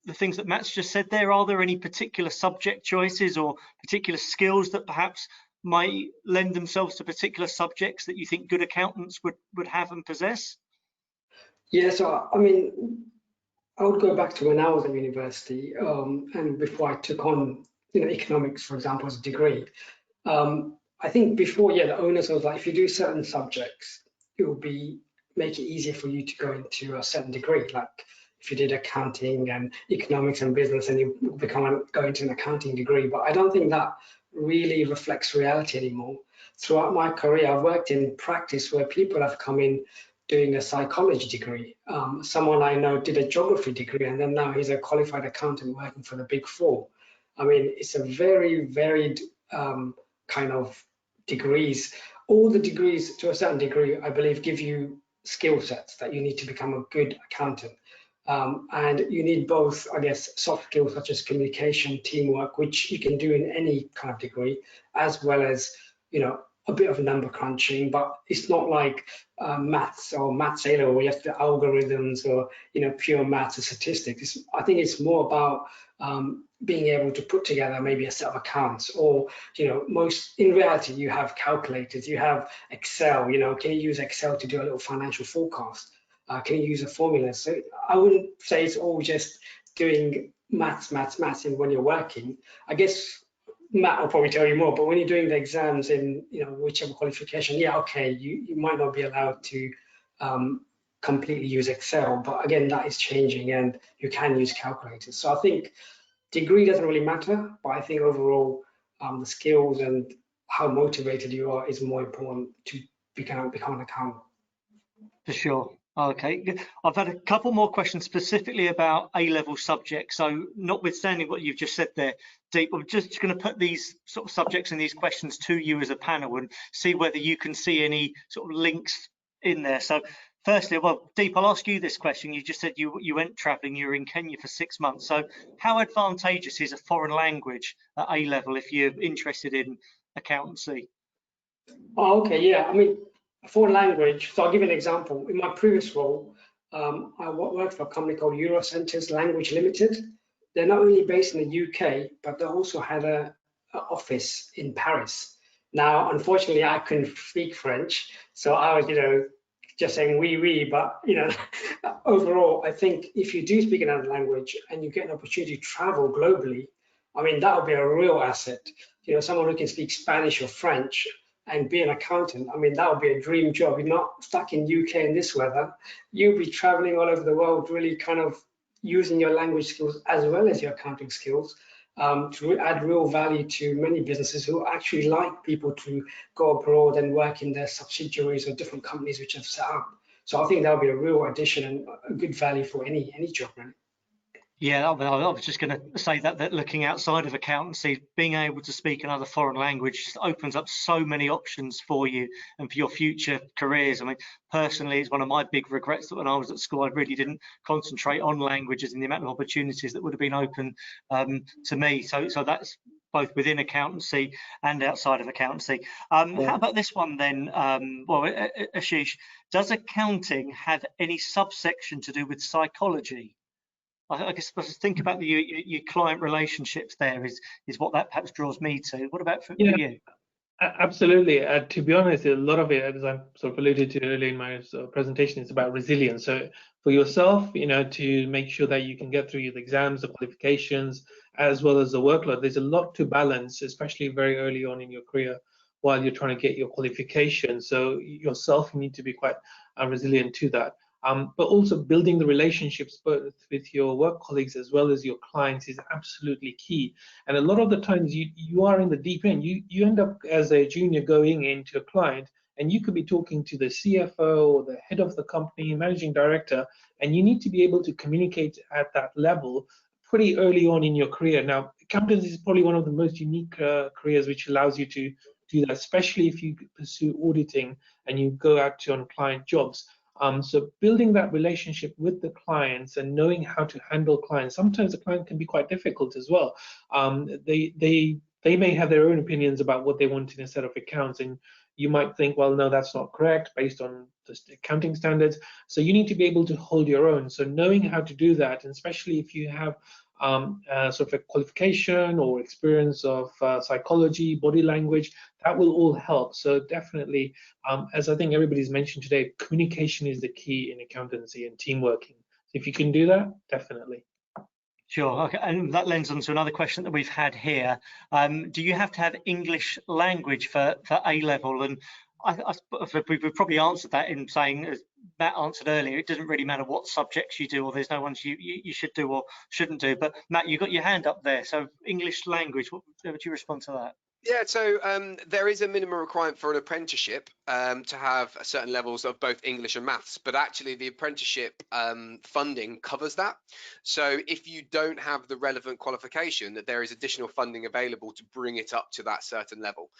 the things that Matt's just said there? Are there any particular subject choices or particular skills that perhaps might lend themselves to particular subjects that you think good accountants would have and possess? Yeah, so I mean, I would go back to when I was at university, and before I took on, economics, for example, as a degree. I think before, yeah, the onus was like, if you do certain subjects, it will make it easier for you to go into a certain degree. Like if you did accounting and economics and business, and you go into an accounting degree. But I don't think that really reflects reality anymore. Throughout my career, I've worked in practice where people have come in doing a psychology degree. Someone I know did a geography degree, and then now he's a qualified accountant working for the Big Four. I mean, it's a very varied kind of degrees. All the degrees, to a certain degree, I believe, give you skill sets that you need to become a good accountant. And you need both, I guess, soft skills such as communication, teamwork, which you can do in any kind of degree, as well as, a bit of number crunching, but it's not like maths or maths A level where you have to do algorithms or pure maths or statistics. I think it's more about being able to put together maybe a set of accounts, or most in reality you have calculators, you have Excel. Can you use Excel to do a little financial forecast? Can you use a formula? So I wouldn't say it's all just doing maths and when you're working. I guess Matt will probably tell you more, but when you're doing the exams in whichever qualification, yeah, okay, you might not be allowed to completely use Excel, but again, that is changing, and you can use calculators. So I think degree doesn't really matter, but I think overall the skills and how motivated you are is more important to become an accountant. For sure. Okay, I've had a couple more questions specifically about A-level subjects. So notwithstanding what you've just said there, Deep, I'm just going to put these sort of subjects and these questions to you as a panel and see whether you can see any sort of links in there. So firstly, well, Deep, I'll ask you this question. You just said you went traveling, you were in Kenya for 6 months. So how advantageous is a foreign language at A-level if you're interested in accountancy? Oh, okay, yeah. I mean, foreign language. So I'll give you an example. In my previous role, I worked for a company called Eurocenters Language Limited. They're not only based in the UK, but they also had an office in Paris. Now, unfortunately, I couldn't speak French, so I was, just saying oui, but overall, I think if you do speak another language and you get an opportunity to travel globally, I mean, that would be a real asset. Someone who can speak Spanish or French and be an accountant, I mean, that would be a dream job. You're not stuck in UK in this weather. You'll be traveling all over the world, really kind of using your language skills as well as your accounting skills to add real value to many businesses who actually like people to go abroad and work in their subsidiaries or different companies which have set up. So I think that would be a real addition and a good value for any job, really. Yeah, I was just going to say that looking outside of accountancy, being able to speak another foreign language just opens up so many options for you and for your future careers. I mean, personally, it's one of my big regrets that when I was at school, I really didn't concentrate on languages and the amount of opportunities that would have been open to me. So that's both within accountancy and outside of accountancy. How about this one then? Well, Ashish, does accounting have any subsection to do with psychology? I guess think about your client relationships there is what that perhaps draws me to. What about for you? Absolutely. To be honest, a lot of it, as I sort of alluded to earlier in my presentation, is about resilience. So for yourself, to make sure that you can get through your exams, the qualifications, as well as the workload, there's a lot to balance, especially very early on in your career while you're trying to get your qualifications. So yourself, you need to be quite resilient to that. But also building the relationships both with your work colleagues as well as your clients is absolutely key. And a lot of the times you are in the deep end. You end up as a junior going into a client, and you could be talking to the CFO or the head of the company, managing director, and you need to be able to communicate at that level pretty early on in your career. Now, accountancy is probably one of the most unique careers which allows you to do that, especially if you pursue auditing and you go out to on client jobs. So building that relationship with the clients and knowing how to handle clients. Sometimes the client can be quite difficult as well. They may have their own opinions about what they want in a set of accounts, and you might think, well, no, that's not correct based on the accounting standards. So you need to be able to hold your own. So knowing how to do that, and especially if you have sort of a qualification or experience of psychology, body language, that will all help. So definitely, as I think everybody's mentioned today, communication is the key in accountancy and team working. If you can do that, definitely. Sure. Okay, and that lends on to another question that we've had here. Do you have to have English language for A-level? And we've probably answered that in saying, as Matt answered earlier, it doesn't really matter what subjects you do, or there's no ones you should do or shouldn't do. But Matt, you got your hand up there. So English language, what would you respond to that? Yeah, so there is a minimum requirement for an apprenticeship to have certain levels of both English and maths, but actually the apprenticeship funding covers that. So if you don't have the relevant qualification, that there is additional funding available to bring it up to that certain level.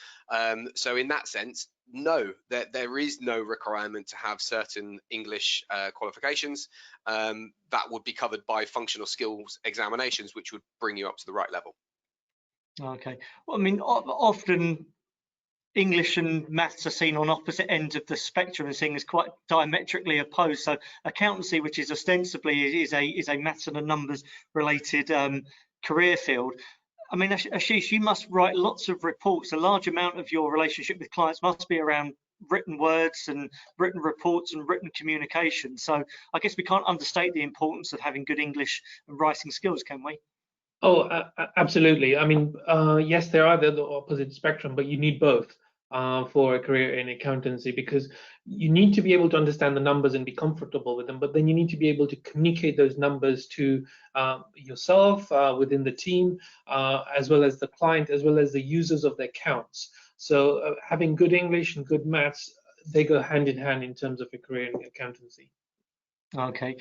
So in that sense, no, there is no requirement to have certain English qualifications. That would be covered by functional skills examinations, which would bring you up to the right level. Okay. Well, I mean, often English and maths are seen on opposite ends of the spectrum and seen as quite diametrically opposed. So accountancy, which is ostensibly is a maths and a numbers related career field. I mean, Ashish, you must write lots of reports. A large amount of your relationship with clients must be around written words and written reports and written communication. So I guess we can't understate the importance of having good English and writing skills, can we? Oh, absolutely. I mean, yes, there are the opposite spectrum, but you need both for a career in accountancy, because you need to be able to understand the numbers and be comfortable with them, but then you need to be able to communicate those numbers to yourself, within the team, as well as the client, as well as the users of the accounts. So having good English and good maths, they go hand in hand in terms of a career in accountancy. Okay.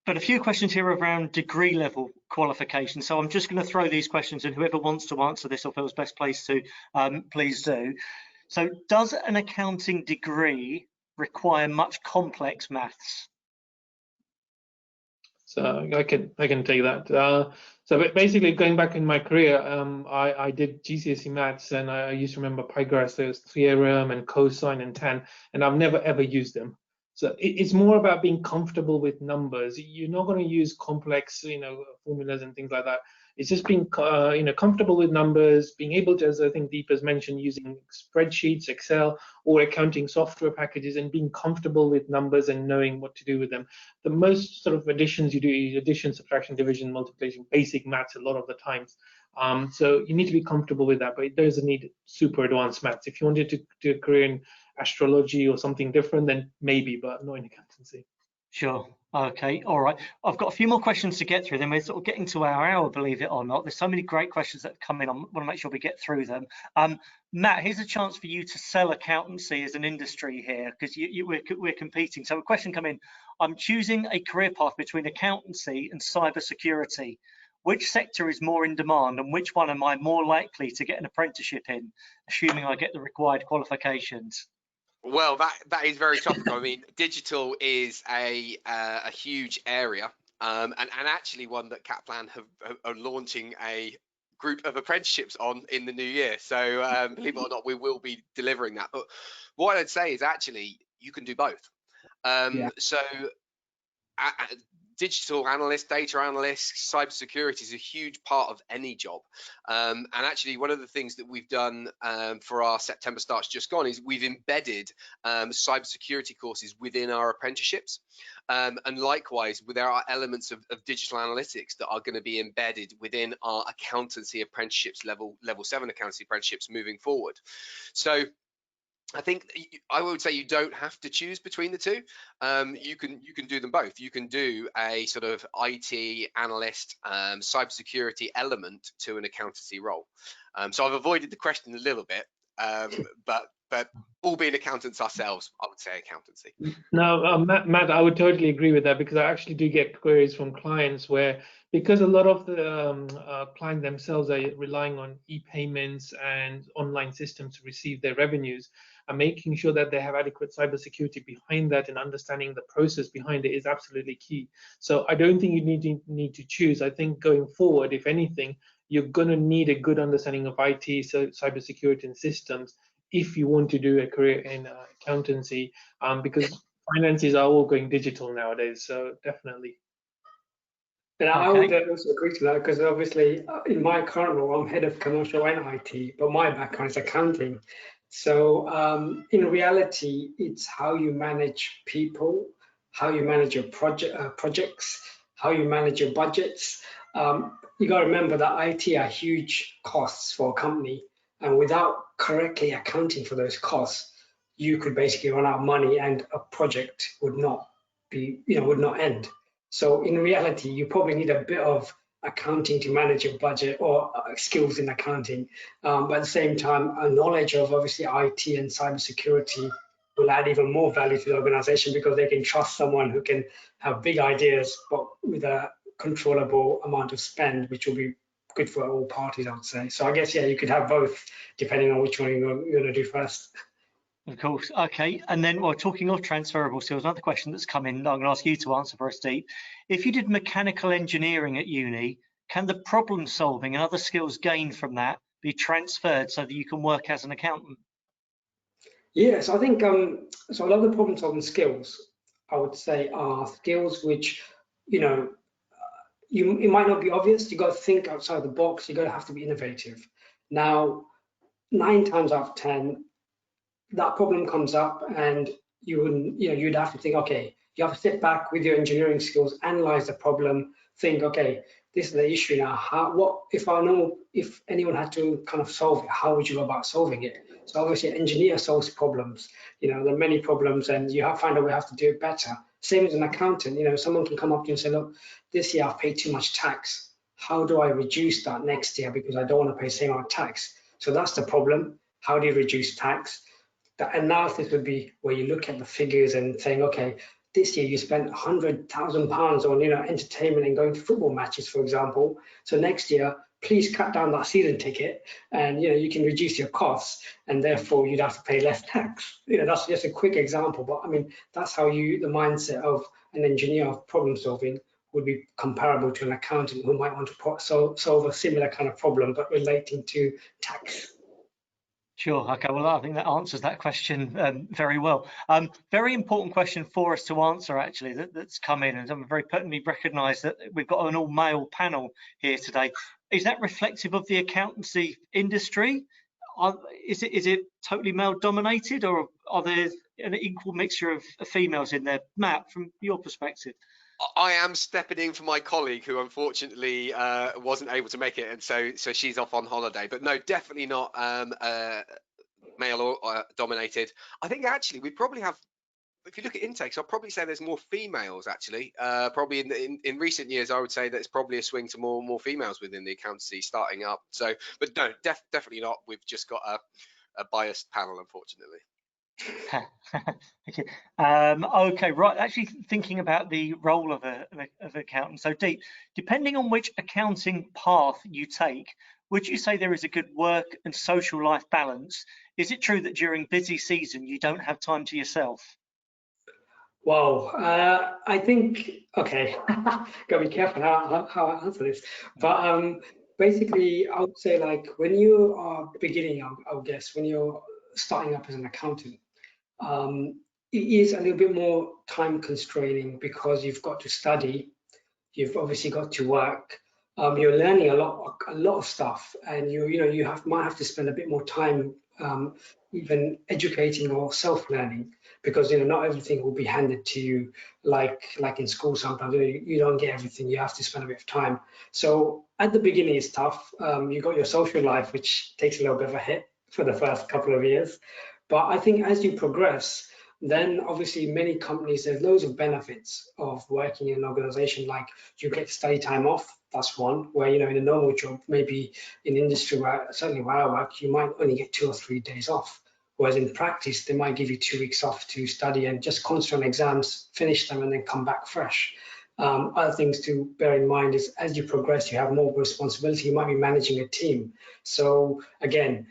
But a few questions here around degree level qualifications. So I'm just going to throw these questions, and whoever wants to answer this or feels best placed to, please do. So does an accounting degree require much complex maths? So I can take that. So basically, going back in my career, I did GCSE maths, and I used to remember Pythagoras' theorem and cosine and tan, and I've never ever used them. So it's more about being comfortable with numbers. You're not going to use complex, formulas and things like that. It's just being, comfortable with numbers, being able to, as I think Deep has mentioned, using spreadsheets, Excel, or accounting software packages, and being comfortable with numbers and knowing what to do with them. The most sort of additions you do is addition, subtraction, division, multiplication, basic maths a lot of the times. So you need to be comfortable with that, but it doesn't need super advanced maths. If you wanted to do a career in astrology or something different, then maybe, but not in accountancy. Sure. Okay. All right. I've got a few more questions to get through. Then we're sort of getting to our hour, believe it or not. There's so many great questions that have come in. I want to make sure we get through them. Matt, here's a chance for you to sell accountancy as an industry here, because we're competing. So a question come in. I'm choosing a career path between accountancy and cybersecurity. Which sector is more in demand, and which one am I more likely to get an apprenticeship in, assuming I get the required qualifications? Well, that is very topical. I mean, digital is a huge area, and actually one that Kaplan are launching a group of apprenticeships on in the new year. So believe it or not, we will be delivering that. But what I'd say is actually you can do both. So digital analyst, data analyst, cybersecurity is a huge part of any job. And actually, one of the things that we've done for our September starts just gone is we've embedded cybersecurity courses within our apprenticeships. And likewise, there are elements of digital analytics that are going to be embedded within our accountancy apprenticeships, level 7 accountancy apprenticeships moving forward. So I think I would say you don't have to choose between the two. You can do them both. You can do a sort of IT analyst, cybersecurity element to an accountancy role. So I've avoided the question a little bit, but all being accountants ourselves, I would say accountancy. No, Matt, I would totally agree with that, because I actually do get queries from clients where, because a lot of the clients themselves are relying on e-payments and online systems to receive their revenues, and making sure that they have adequate cybersecurity behind that and understanding the process behind it is absolutely key. So I don't think you need to choose. I think going forward, if anything, you're going to need a good understanding of IT, so cybersecurity and systems, if you want to do a career in accountancy, because finances are all going digital nowadays. So definitely. And I would also agree to that, because obviously in my current role, I'm head of commercial and IT, but my background is accounting. So in reality, it's how you manage people, how you manage your projects, how you manage your budgets. You got to remember that IT are huge costs for a company, and without correctly accounting for those costs, you could basically run out of money, and a project would not end. So in reality, you probably need a bit of accounting to manage your budget, or skills in accounting. But at the same time, a knowledge of obviously IT and cybersecurity will add even more value to the organization, because they can trust someone who can have big ideas, but with a controllable amount of spend, which will be good for all parties, I would say. So I guess, yeah, you could have both depending on which one you're going to do first. Of course. Okay. And then, well, talking of transferable skills, another question that's come in, I'm going to ask you to answer for us, Deep. If you did mechanical engineering at uni, can the problem solving and other skills gained from that be transferred so that you can work as an accountant? Yeah, so I think so a lot of the problem solving skills, I would say, are skills which, you know, it might not be obvious. You got to think outside the box. You got to have to be innovative. Now, 9 times out of 10, that problem comes up, and you'd have to think, okay, you have to sit back with your engineering skills, analyze the problem, think, okay, this is the issue now. What if I know if anyone had to kind of solve it? How would you go about solving it? So obviously, an engineer solves problems. There are many problems, and you have to find a way how to do it better. Same as an accountant. Someone can come up to you and say, look, this year I've paid too much tax. How do I reduce that next year because I don't want to pay the same amount of tax? So that's the problem. How do you reduce tax? The analysis would be where you look at the figures and saying, okay, this year you spent £100,000 on entertainment and going to football matches, for example. So next year, please cut down that season ticket, and you can reduce your costs, and therefore you'd have to pay less tax. That's just a quick example, but I mean that's how the mindset of an engineer of problem solving would be comparable to an accountant who might want to solve a similar kind of problem but relating to tax. Sure. Okay. Well, I think that answers that question very well. Very important question for us to answer, actually, that's come in, and I'm very pertinently recognised that we've got an all-male panel here today. Is that reflective of the accountancy industry? Is it totally male-dominated, or are there an equal mixture of females in there? Matt, from your perspective. I am stepping in for my colleague who unfortunately wasn't able to make it, and so she's off on holiday. But no, definitely not male or dominated. I think actually we probably have, if you look at intakes, I'll probably say there's more females actually. Probably in recent years, I would say that it's probably a swing to more females within the accountancy starting up. So, but no, definitely not. We've just got a biased panel, unfortunately. Okay. Okay, right. Actually, thinking about the role of an accountant. So, depending on which accounting path you take, would you say there is a good work and social life balance? Is it true that during busy season you don't have time to yourself? Wow, I think, okay, gotta be careful how I answer this. But basically, I would say, like, when you are beginning, I would guess, when you're starting up as an accountant, it is a little bit more time constraining because you've got to study, you've obviously got to work, you're learning a lot of stuff, and might have to spend a bit more time even educating or self-learning, because not everything will be handed to you like in school. Sometimes you don't get everything, you have to spend a bit of time. So at the beginning it's tough. You've got your social life, which takes a little bit of a hit for the first couple of years, but I think as you progress, then obviously many companies, there's loads of benefits of working in an organization. Like, you get study time off. That's one, where in a normal job, maybe in industry, certainly where I work, you might only get 2 or 3 days off. Whereas in practice, they might give you 2 weeks off to study and just concentrate on exams, finish them, and then come back fresh. Other things to bear in mind is, as you progress, you have more responsibility. You might be managing a team. So again,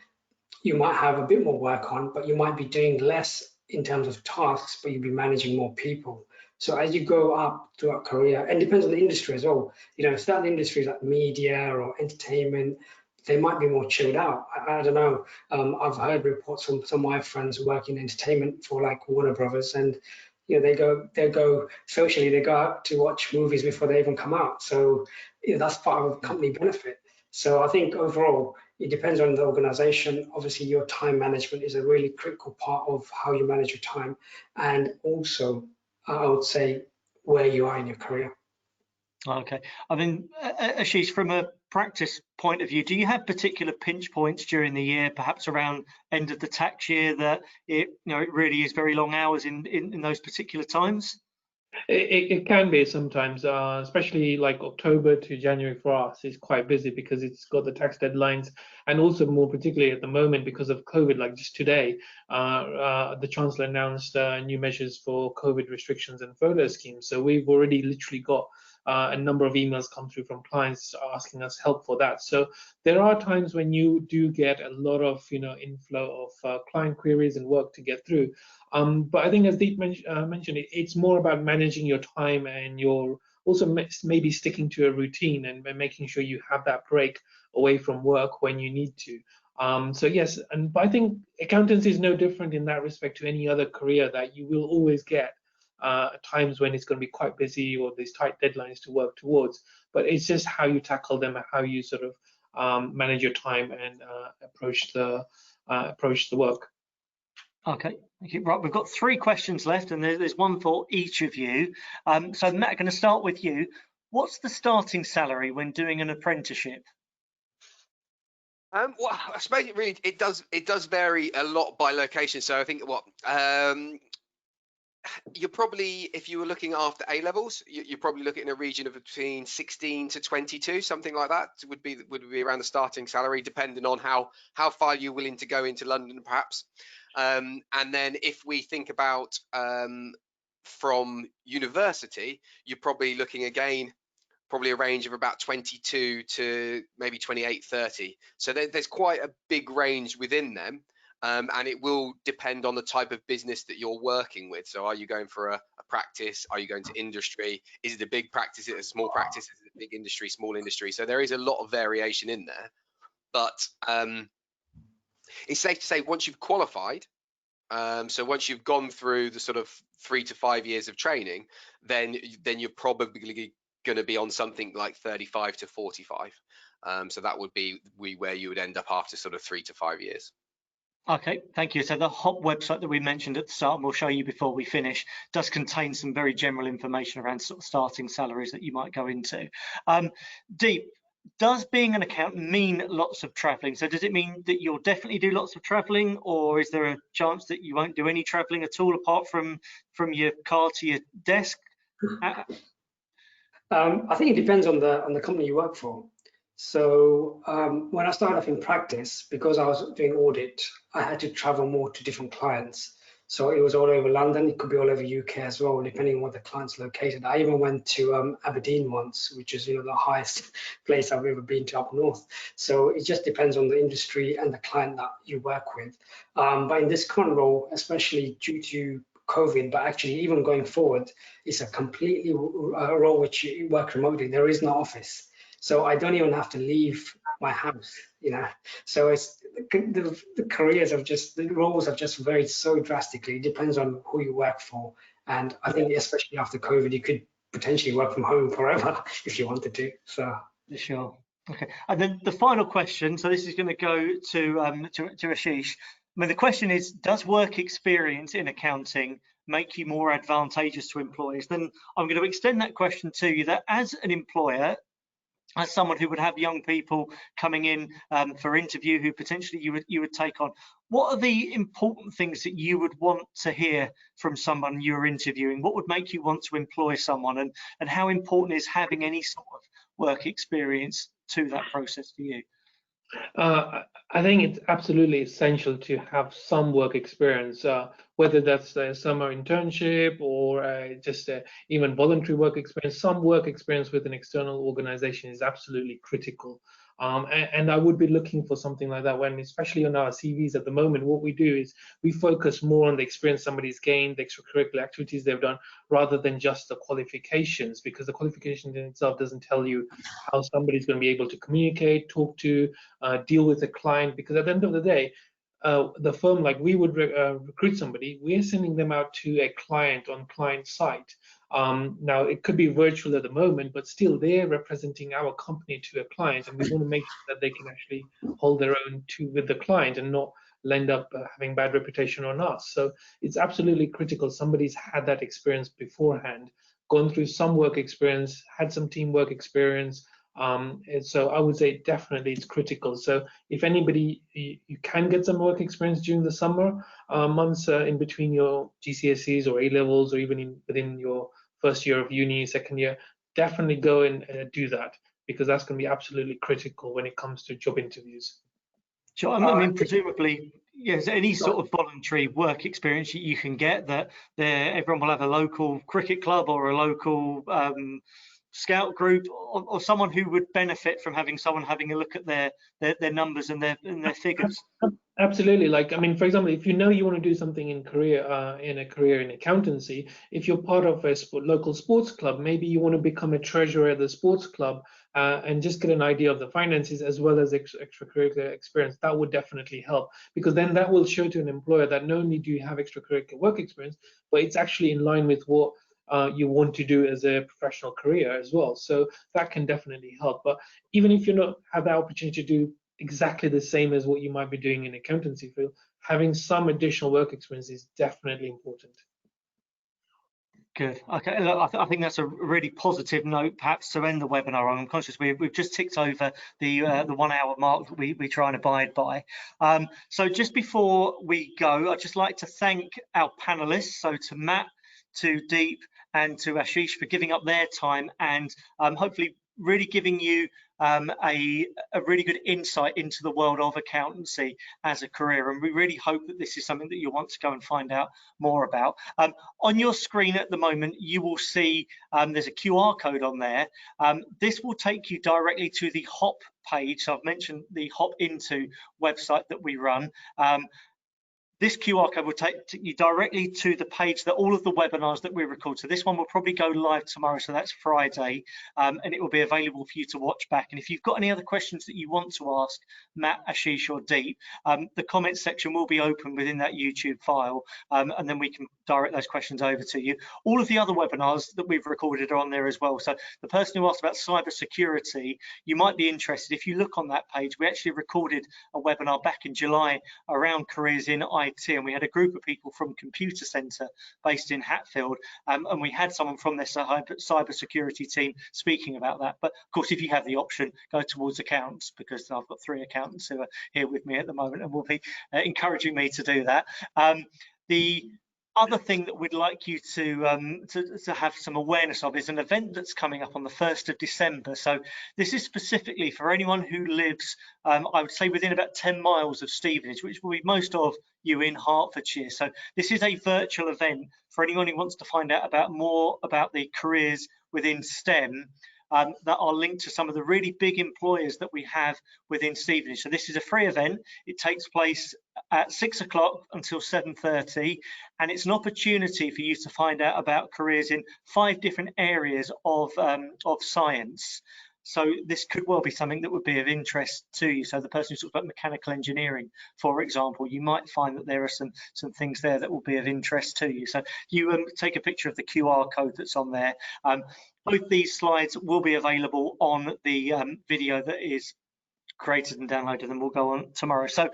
you might have a bit more work on, but you might be doing less in terms of tasks, but you'll be managing more people. So as you go up throughout career, and depends on the industry as well, certain industries like media or entertainment, they might be more chilled out. I don't know. I've heard reports from some of my friends who work in entertainment for, like, Warner Brothers, and they go socially, they go out to watch movies before they even come out. So that's part of the company benefit. So I think overall, it depends on the organization. Obviously, your time management is a really critical part of how you manage your time, and also I would say where you are in your career. Okay. I mean, Ashish, from a practice point of view, do you have particular pinch points during the year, perhaps around end of the tax year, that it really is very long hours in those particular times? It can be sometimes, especially like October to January for us is quite busy because it's got the tax deadlines, and also more particularly at the moment because of COVID. Like just today, the Chancellor announced new measures for COVID restrictions and furlough schemes. So we've already literally got a number of emails come through from clients asking us help for that. So there are times when you do get a lot of inflow of client queries and work to get through. But I think, as Deep mentioned, it's more about managing your time, and you're also maybe sticking to a routine and making sure you have that break away from work when you need to. So yes, but I think accountancy is no different in that respect to any other career, that you will always get times when it's going to be quite busy or there's tight deadlines to work towards. But it's just how you tackle them and how you sort of manage your time and approach the work. Okay, thank you. Right, we've got 3 questions left, and there's one for each of you. So Matt, I'm going to start with you. What's the starting salary when doing an apprenticeship? Well, I suppose it does vary a lot by location. So I think you're probably, if you were looking after A levels, you're probably looking in a region of between 16 to 22, something like that would be around the starting salary, depending on how far you're willing to go into London, perhaps. And then if we think about from university, you're probably looking again, probably a range of about 22 to maybe 28, 30. So there's quite a big range within them. And it will depend on the type of business that you're working with. So are you going for a practice? Are you going to industry? Is it a big practice? Is it a small practice? Is it a big industry, small industry? So there is a lot of variation in there. But it's safe to say once you've qualified, so once you've gone through the sort of 3 to 5 years of training, then you're probably going to be on something like 35 to 45. So that would be where you would end up after sort of 3 to 5 years. Okay, thank you. So the HOP website that we mentioned at the start, and we'll show you before we finish, does contain some very general information around sort of starting salaries that you might go into. Deep, does being an accountant mean lots of traveling? So does it mean that you'll definitely do lots of traveling, or is there a chance that you won't do any traveling at all apart from your car to your desk? I think it depends on the company you work for. So when I started off in practice, because I was doing audit, I had to travel more to different clients. So it was all over London. It could be all over UK as well, depending on where the client's located. I even went to Aberdeen once, which is the highest place I've ever been to up north. So it just depends on the industry and the client that you work with. But in this current role, especially due to COVID, but actually even going forward, it's a completely role which you work remotely. There is no office. So I don't even have to leave my house, So it's the careers have the roles have just varied so drastically. It depends on who you work for. And I think especially after COVID, you could potentially work from home forever if you wanted to. So sure. Okay. And then the final question, so this is going to go to Ashish. I mean, the question is, does work experience in accounting make you more advantageous to employers? Then I'm going to extend that question to you, that as an employer, as someone who would have young people coming in for interview who potentially you would take on, what are the important things that you would want to hear from someone you're interviewing? What would make you want to employ someone, and how important is having any sort of work experience to that process for you? I think it's absolutely essential to have some work experience, whether that's a summer internship or just even voluntary work experience. Some work experience with an external organization is absolutely critical. And I would be looking for something like that when, especially on our CVs at the moment, what we do is we focus more on the experience somebody's gained, the extracurricular activities they've done, rather than just the qualifications, because the qualification in itself doesn't tell you how somebody's going to be able to communicate, talk to, deal with a client, because at the end of the day, the firm, like we would recruit somebody, we're sending them out to a client on client site. Now, it could be virtual at the moment, but still they're representing our company to a client, and we want to make sure that they can actually hold their own with the client and not end up having bad reputation on us. So it's absolutely critical somebody's had that experience beforehand, gone through some work experience, had some teamwork experience. So I would say definitely it's critical. So if anybody, you can get some work experience during the summer months in between your GCSEs or A levels, or even within your first year of uni, second year, definitely go and do that, because that's going to be absolutely critical when it comes to job interviews. Sure. I mean, presumably, yes, any sort of voluntary work experience you can get, that everyone will have a local cricket club or a local scout group or someone who would benefit from having someone having a look at their numbers and their figures? Absolutely. Like, I mean, for example, if you know you want to do something in a career in accountancy, if you're part of a local sports club, maybe you want to become a treasurer at the sports club and just get an idea of the finances as well as extracurricular experience. That would definitely help, because then that will show to an employer that not only do you have extracurricular work experience, but it's actually in line with what you want to do as a professional career as well. So that can definitely help. But even if you not have the opportunity to do exactly the same as what you might be doing in accountancy field, having some additional work experience is definitely important. Good. Okay. Look, I think that's a really positive note, perhaps, to end the webinar on. I'm conscious we've just ticked over the 1 hour mark that we try and abide by. So just before we go, I'd just like to thank our panelists, so to Matt, to Deep, and to Ashish for giving up their time and hopefully really giving you a really good insight into the world of accountancy as a career, and we really hope that this is something that you'll want to go and find out more about. On your screen at the moment, you will see there's a QR code on there. This will take you directly to the Hop page. So I've mentioned the Hop Into website that we run. This QR code will take you directly to the page that all of the webinars that we record. So this one will probably go live tomorrow, so that's Friday, and it will be available for you to watch back. And if you've got any other questions that you want to ask Matt, Ashish, or Deep, the comments section will be open within that YouTube file, and then we can direct those questions over to you. All of the other webinars that we've recorded are on there as well. So the person who asked about cyber security, you might be interested. If you look on that page, we actually recorded a webinar back in July around careers in IT, and we had a group of people from Computer Centre based in Hatfield, and we had someone from their cyber security team speaking about that. But of course, if you have the option, go towards accounts, because I've got 3 accountants who are here with me at the moment and will be encouraging me to do that. The other thing that we'd like you to have some awareness of is an event that's coming up on the 1st of December. So this is specifically for anyone who lives, I would say, within about 10 miles of Stevenage, which will be most of you in Hertfordshire. So this is a virtual event for anyone who wants to find out more about the careers within STEM that are linked to some of the really big employers that we have within Stevenage. So this is a free event. It takes place at 6 o'clock until 7:30, and it's an opportunity for you to find out about careers in 5 different areas of science. So this could well be something that would be of interest to you. So the person who talks about mechanical engineering, for example, you might find that there are some things there that will be of interest to you. So you take a picture of the QR code that's on there. Both these slides will be available on the video that is created and downloaded, and we'll go on tomorrow. So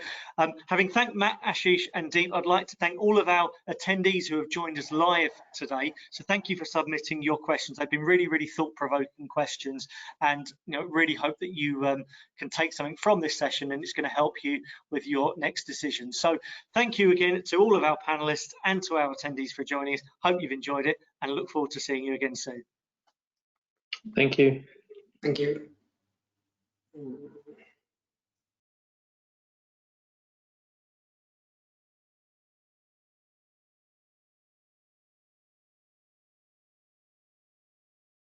having thanked Matt, Ashish, and Deep, I'd like to thank all of our attendees who have joined us live today. So thank you for submitting your questions. They've been really, really thought-provoking questions, and really hope that you can take something from this session, and it's going to help you with your next decision. So thank you again to all of our panelists and to our attendees for joining us. Hope you've enjoyed it, and look forward to seeing you again soon. Thank you. Thank you.